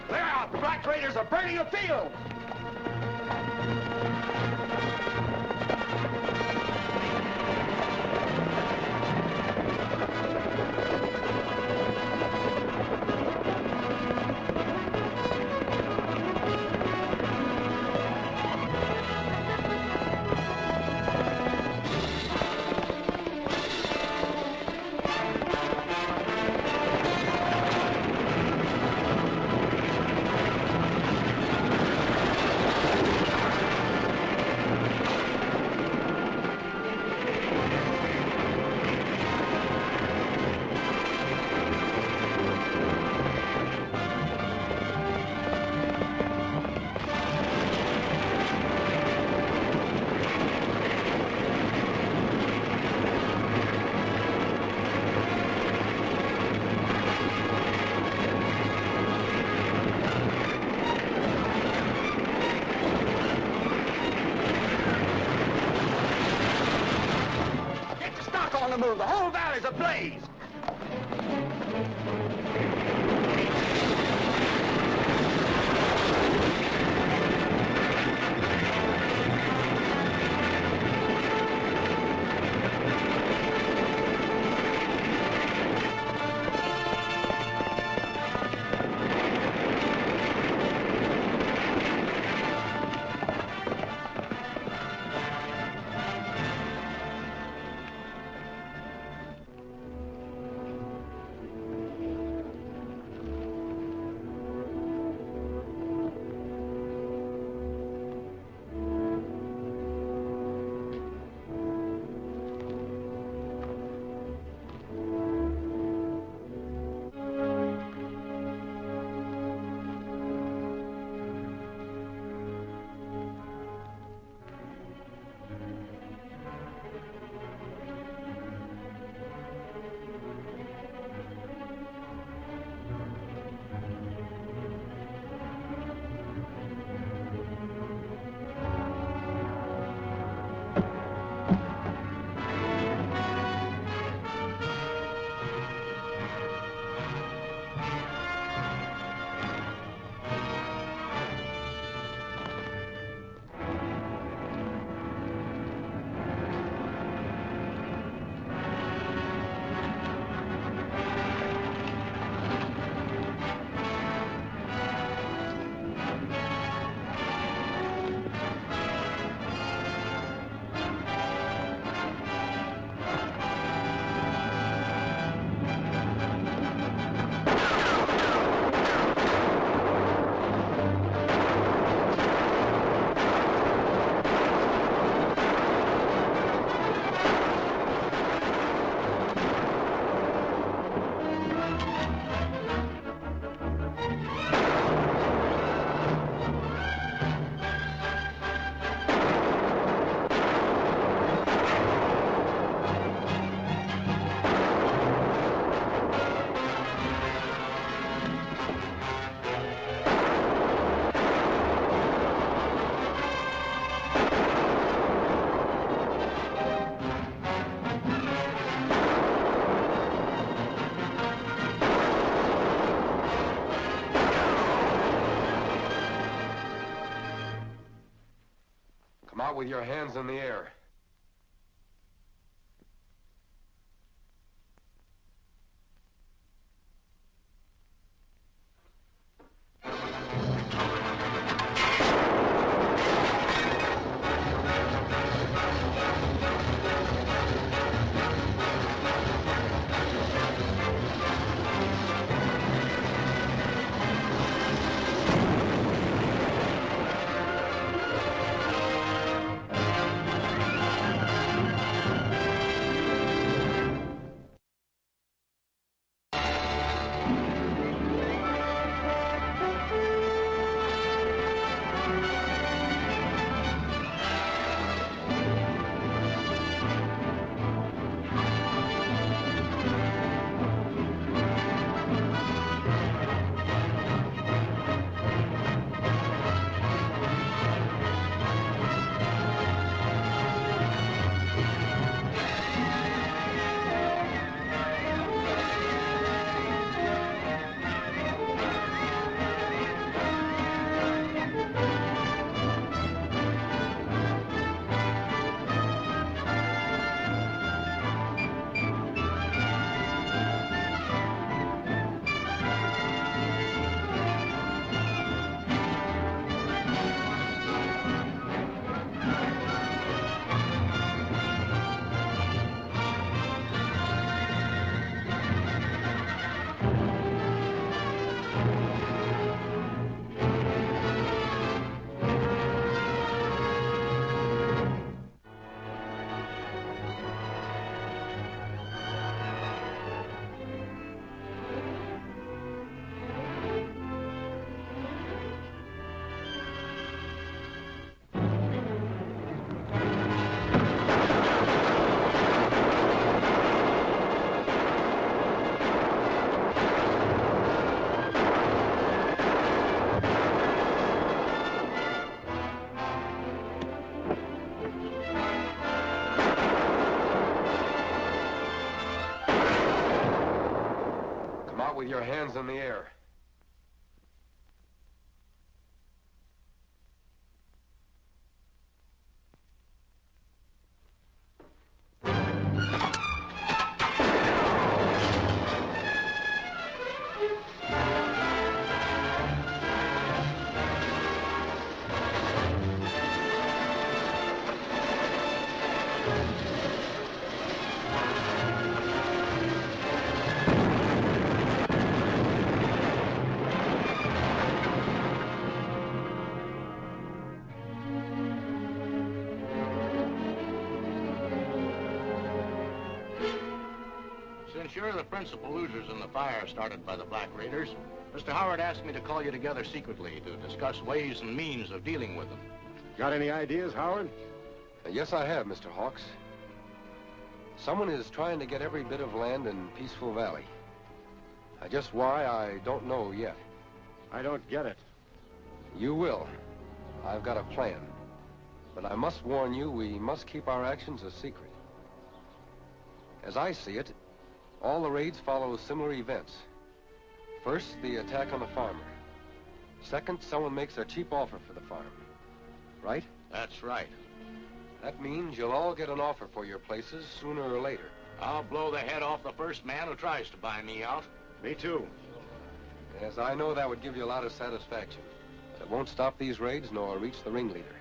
Clear out! The Black Raiders are burning a field! On the move. The whole valley's ablaze. out with your hands in the air. With your hands in the air. Since you're the principal losers in the fire started by the Black Raiders, Mr. Howard asked me to call you together secretly to discuss ways and means of dealing with them. Got any ideas, Howard? Yes, I have, Mr. Hawks. Someone is trying to get every bit of land in Peaceful Valley. Just why, I don't know yet. I don't get it. You will. I've got a plan. But I must warn you, we must keep our actions a secret. As I see it, all the raids follow similar events. First, the attack on the farmer. Second, someone makes a cheap offer for the farm. Right? That's right. That means you'll all get an offer for your places sooner or later. I'll blow the head off the first man who tries to buy me out. Me too. Yes, I know that would give you a lot of satisfaction. But it won't stop these raids nor reach the ringleader.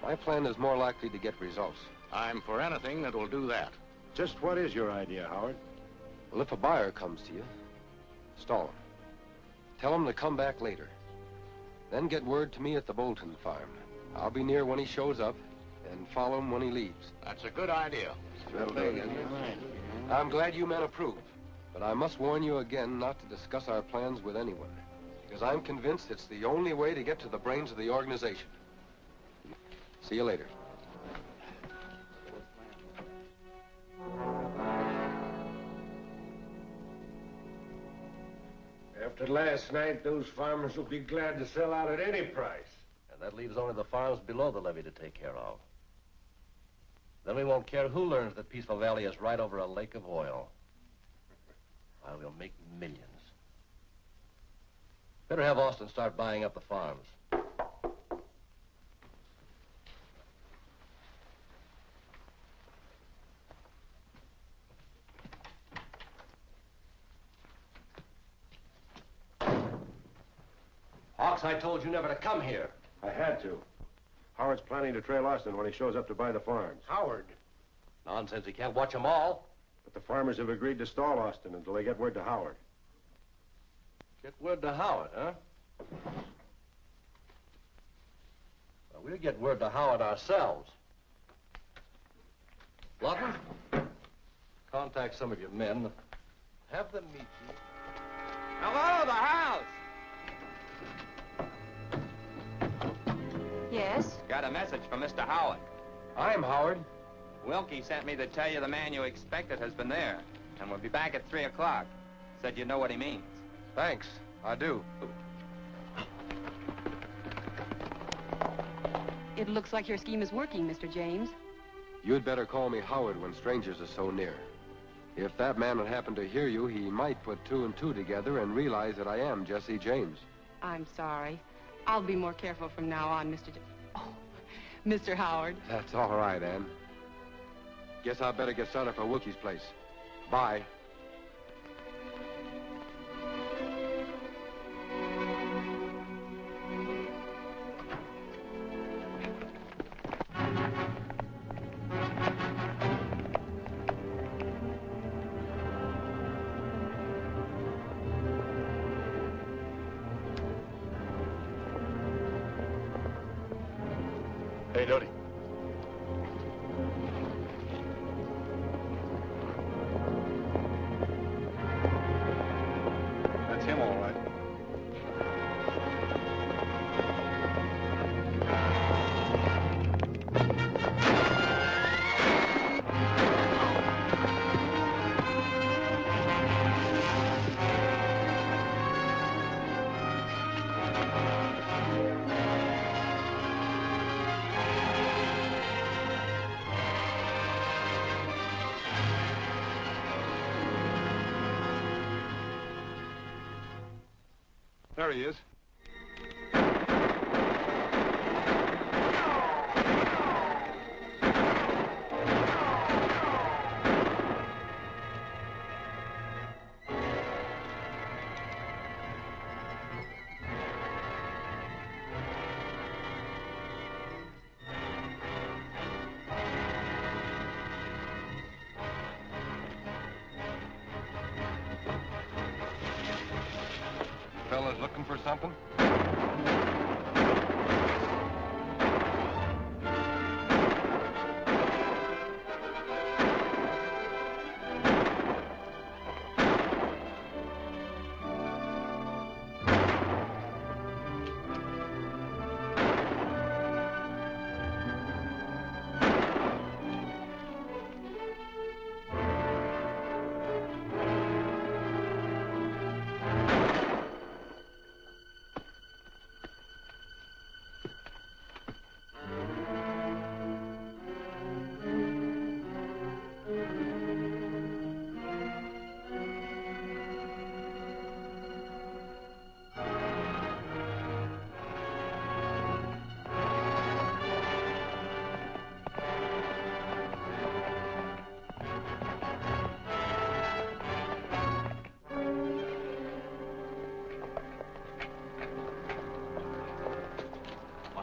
My plan is more likely to get results. I'm for anything that will do that. Just what is your idea, Howard? Well, if a buyer comes to you, stall him. Tell him to come back later. Then get word to me at the Bolton farm. I'll be near when he shows up, and follow him when he leaves. That's a good idea. I'm glad you men approve, but I must warn you again not to discuss our plans with anyone, because I'm convinced it's the only way to get to the brains of the organization. See you later. After last night, those farmers will be glad to sell out at any price. And that leaves only the farms below the levee to take care of. Then we won't care who learns that Peaceful Valley is right over a lake of oil. Why, we'll make millions. Better have Austin start buying up the farms. Hawks, I told you never to come here. I had to. Howard's planning to trail Austin when he shows up to buy the farms. Howard? Nonsense, he can't watch them all. But the farmers have agreed to stall Austin until they get word to Howard. Get word to Howard, huh? Well, we'll get word to Howard ourselves. Lawton, contact some of your men. Have them meet you. Hello, the house! Yes? Got a message from Mr. Howard. I'm Howard. Wilkie sent me to tell you the man you expected has been there, and will be back at 3 o'clock. Said you know what he means. Thanks. I do. It looks like your scheme is working, Mr. James. You'd better call me Howard when strangers are so near. If that man would happen to hear you, he might put 2 and 2 together and realize that I am Jesse James. I'm sorry. I'll be more careful from now on, Mr. Howard. That's all right, Ann. Guess I'd better get started for Wilkie's place. Bye. Hey, Dodie. That's him, all right. There he is. Fellas looking for something?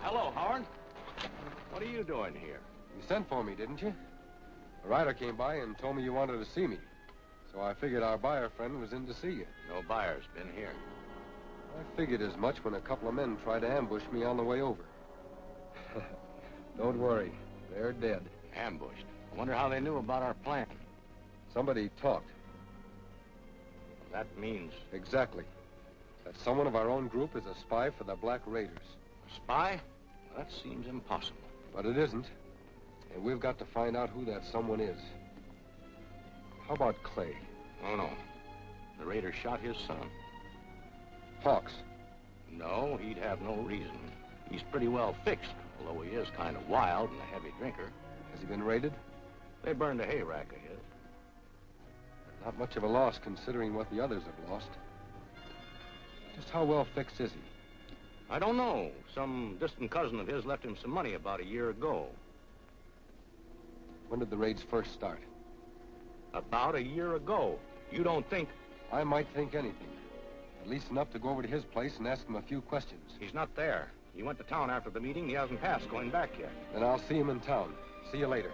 Hello, Howard. What are you doing here? You sent for me, didn't you? A rider came by and told me you wanted to see me. So I figured our buyer friend was in to see you. No buyer's been here. I figured as much when a couple of men tried to ambush me on the way over. Don't worry. They're dead. Ambushed. I wonder how they knew about our plan. Somebody talked. That means... Exactly. That someone of our own group is a spy for the Black Raiders. A spy? Well, that seems impossible. But it isn't. And we've got to find out who that someone is. How about Clay? Oh, no. The Raiders shot his son. Hawks? No, he'd have no reason. He's pretty well fixed, although he is kind of wild and a heavy drinker. Has he been raided? They burned a hay rack of his. Not much of a loss considering what the others have lost. Just how well fixed is he? I don't know. Some distant cousin of his left him some money about a year ago. When did the raids first start? About a year ago. You don't think... I might think anything. At least enough to go over to his place and ask him a few questions. He's not there. He went to town after the meeting. He hasn't passed going back yet. Then I'll see him in town. See you later.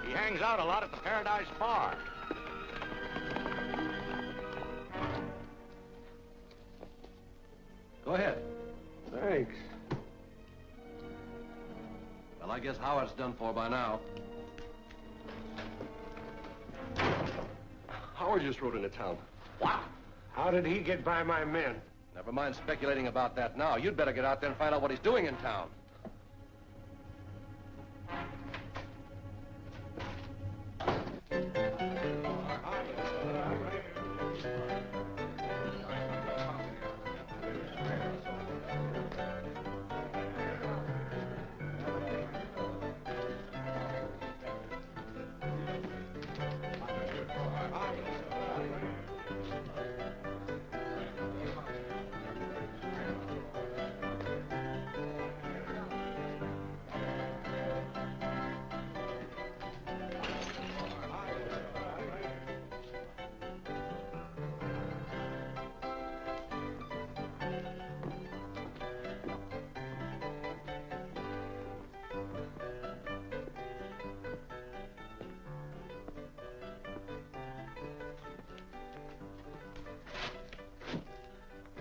He hangs out a lot at the Paradise Bar. Go ahead. Thanks. Well, I guess Howard's done for by now. Howard just rode into town. What? How did he get by my men? Never mind speculating about that now. You'd better get out there and find out what he's doing in town.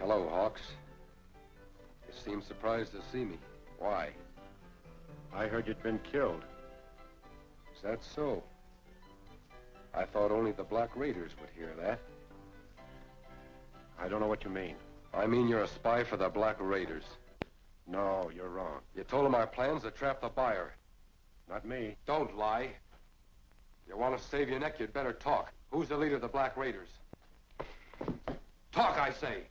Hello, Hawks. You seem surprised to see me. Why? I heard you'd been killed. Is that so? I thought only the Black Raiders would hear that. I don't know what you mean. I mean you're a spy for the Black Raiders. No, you're wrong. You told them our plans to trap the buyer. Not me. Don't lie. If you want to save your neck, you'd better talk. Who's the leader of the Black Raiders? Talk, I say!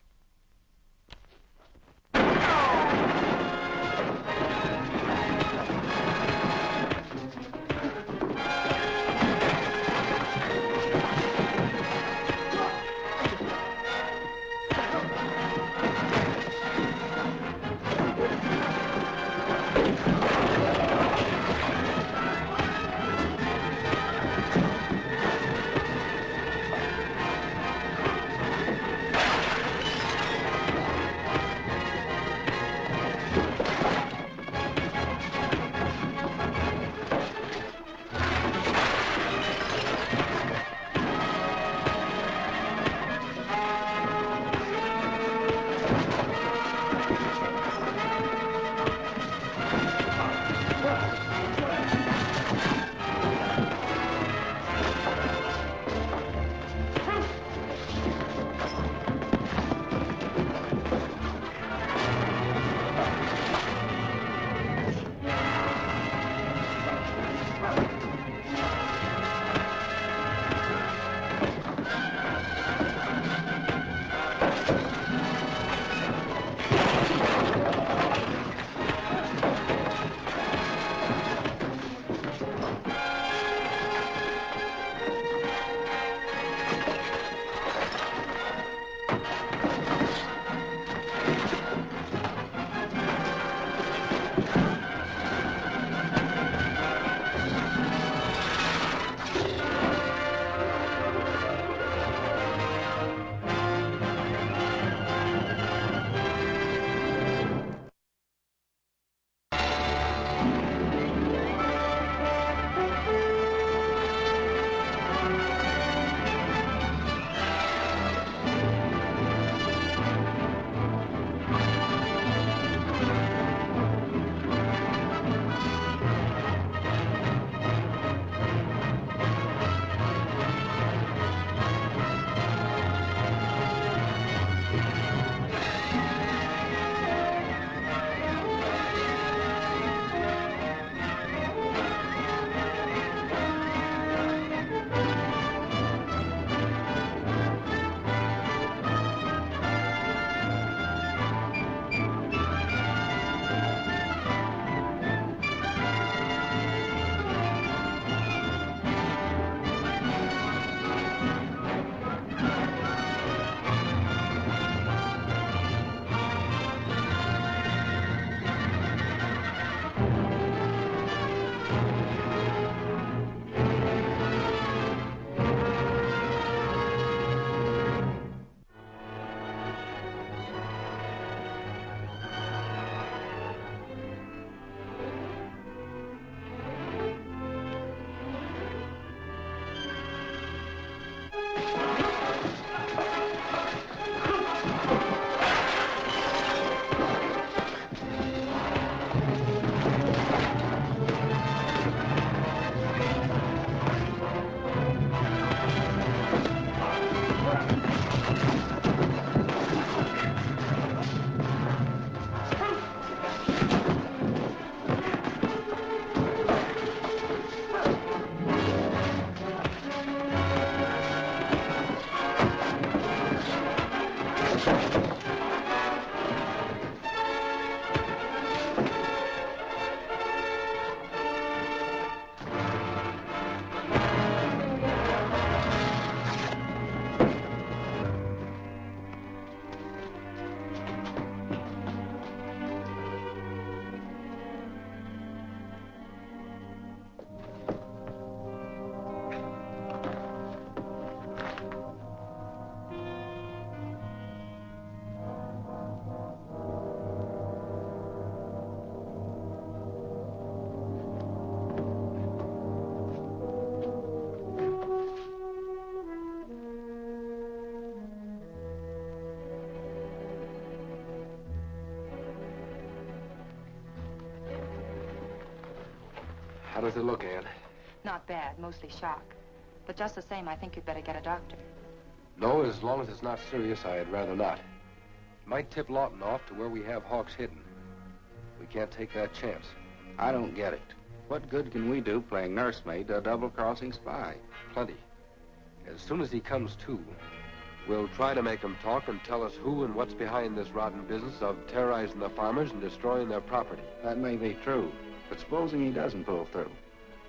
How's it look, Aunt? Not bad, mostly shock. But just the same, I think you'd better get a doctor. No, as long as it's not serious, I'd rather not. It might tip Lawton off to where we have Hawks hidden. We can't take that chance. I don't get it. What good can we do playing nursemaid to a double-crossing spy? Plenty. As soon as he comes to, we'll try to make him talk and tell us who and what's behind this rotten business of terrorizing the farmers and destroying their property. That may be true, but supposing he doesn't pull through,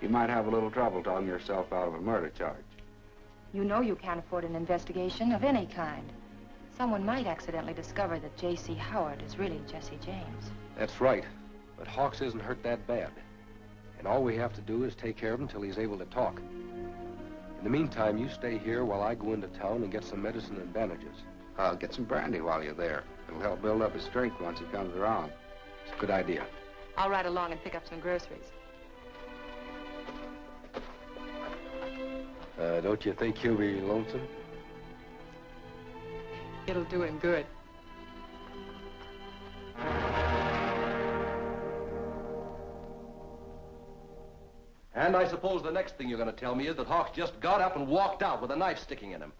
you might have a little trouble talking yourself out of a murder charge. You know you can't afford an investigation of any kind. Someone might accidentally discover that J.C. Howard is really Jesse James. That's right, but Hawks isn't hurt that bad. And all we have to do is take care of him till he's able to talk. In the meantime, you stay here while I go into town and get some medicine and bandages. I'll get some brandy while you're there. It'll help build up his strength once he comes around. It's a good idea. I'll ride along and pick up some groceries. Don't you think he'll be lonesome? It'll do him good. And I suppose the next thing you're going to tell me is that Hawks just got up and walked out with a knife sticking in him.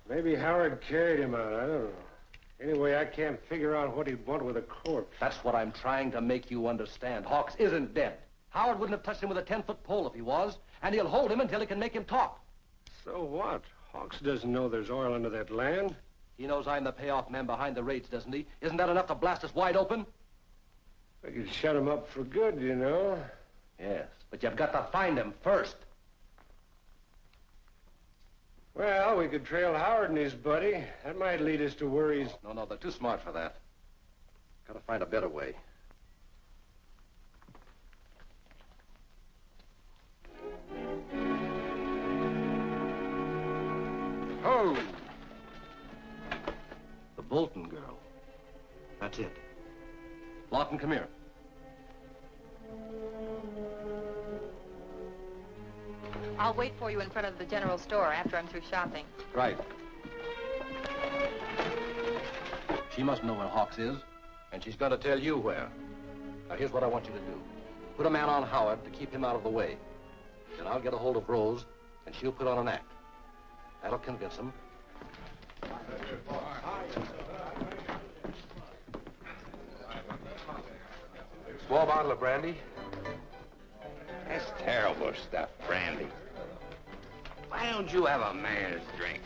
Maybe Howard carried him out. I don't know. Anyway, I can't figure out what he'd want with a corpse. That's what I'm trying to make you understand. Hawks isn't dead. Howard wouldn't have touched him with a 10-foot pole if he was, and he'll hold him until he can make him talk. So what? Hawks doesn't know there's oil under that land. He knows I'm the payoff man behind the raids, doesn't he? Isn't that enough to blast us wide open? We could shut him up for good, you know. Yes, but you've got to find him first. Well, we could trail Howard and his buddy. That might lead us to where he's... No, they're too smart for that. Got to find a better way. Oh! The Bolton girl. That's it. Lawton, come here. I'll wait for you in front of the general store after I'm through shopping. Right. She must know where Hawks is, and she's going to tell you where. Now, here's what I want you to do. Put a man on Howard to keep him out of the way. Then I'll get a hold of Rose, and she'll put on an act. That'll convince him. Small bottle of brandy. That's terrible stuff, brandy. Why don't you have a man's drink?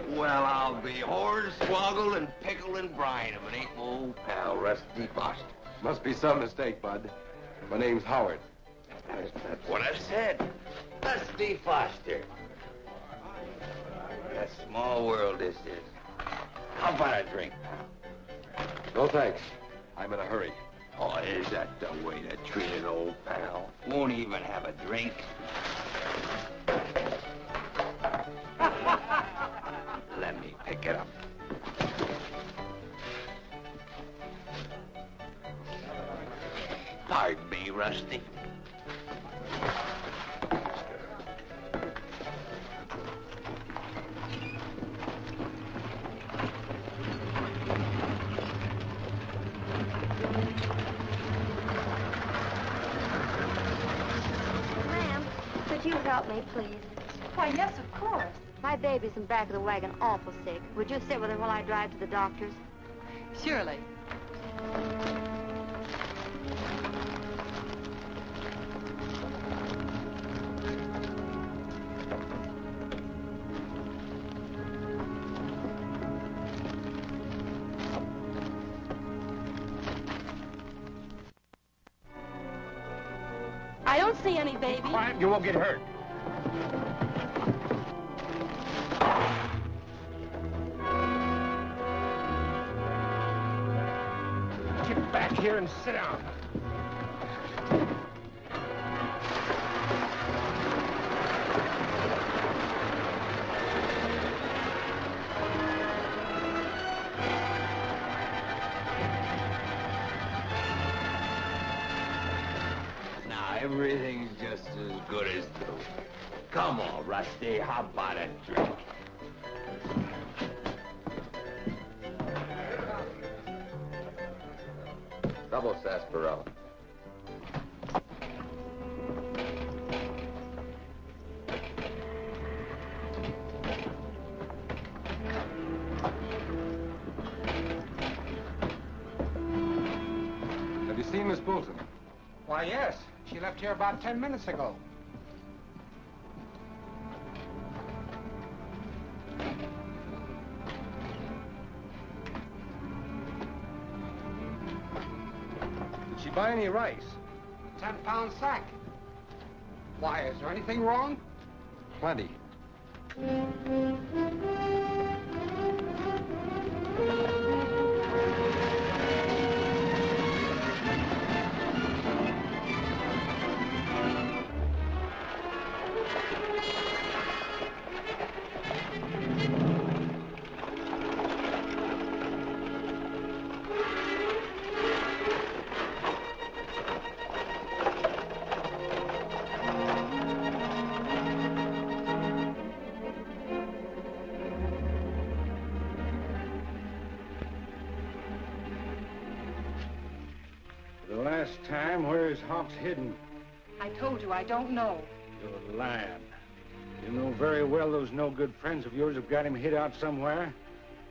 Well, I'll be hornswoggled and pickled and brined if it ain't my old pal, Rusty Foster. Must be some mistake, Bud. My name's Howard. That's what I said. Rusty Foster. What a small world this is. How about a drink? No, thanks. I'm in a hurry. Oh, is that the way to treat an old pal? Won't even have a drink? Let me pick it up. Pardon me, Rusty. Could you help me, please? Why, yes, of course. My baby's in back of the wagon, awful sick. Would you sit with her while I drive to the doctor's? Surely. I don't see any baby. Quiet, you won't get hurt. Get back here and sit down. Everything's just as good as new. Come on, Rusty, how about a drink? Double sarsaparilla. Why, yes. She left here about 10 minutes ago. Did she buy any rice? 10-pound sack. Why, is there anything wrong? Plenty. The last time, where is Hawks hidden? I told you I don't know. You're lying. You know very well those no-good friends of yours have got him hid out somewhere.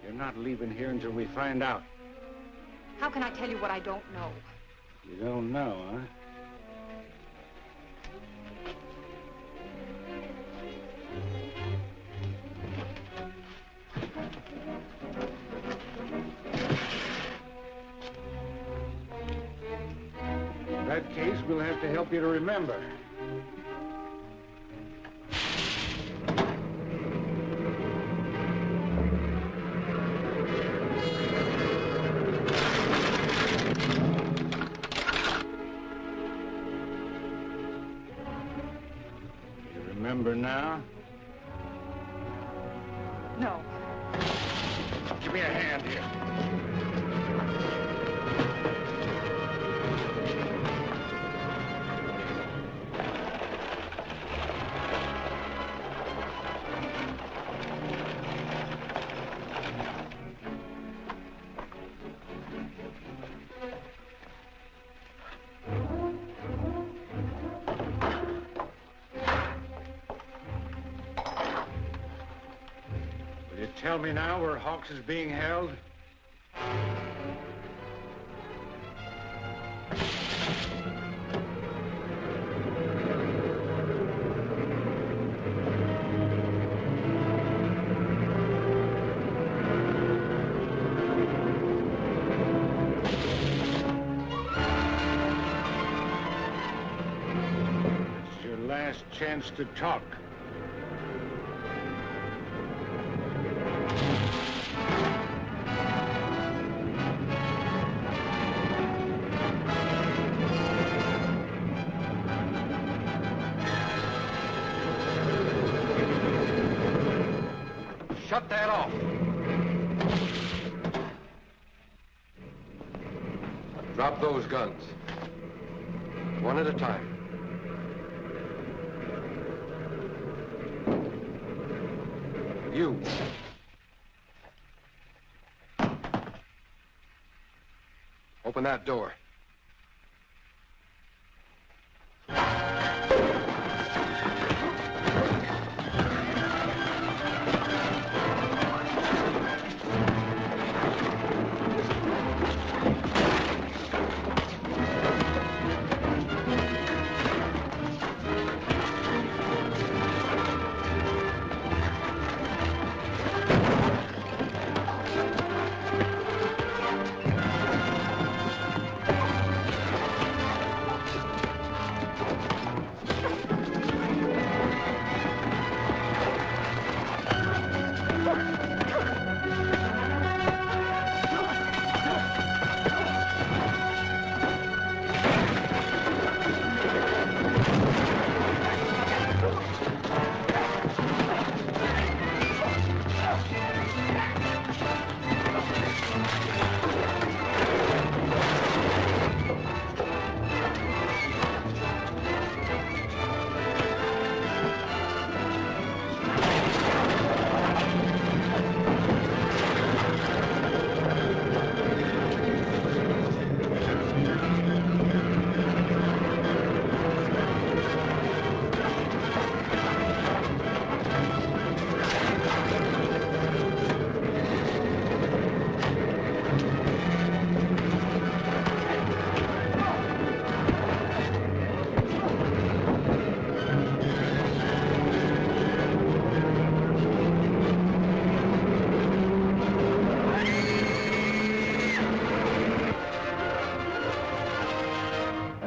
You're not leaving here until we find out. How can I tell you what I don't know? You don't know, huh? In that case, we'll have to help you to remember. You remember now? No. Give me a hand here. Will you tell me now where Hawks is being held? It's your last chance to talk. Shut that off. Drop those guns. One at a time. You. Open that door.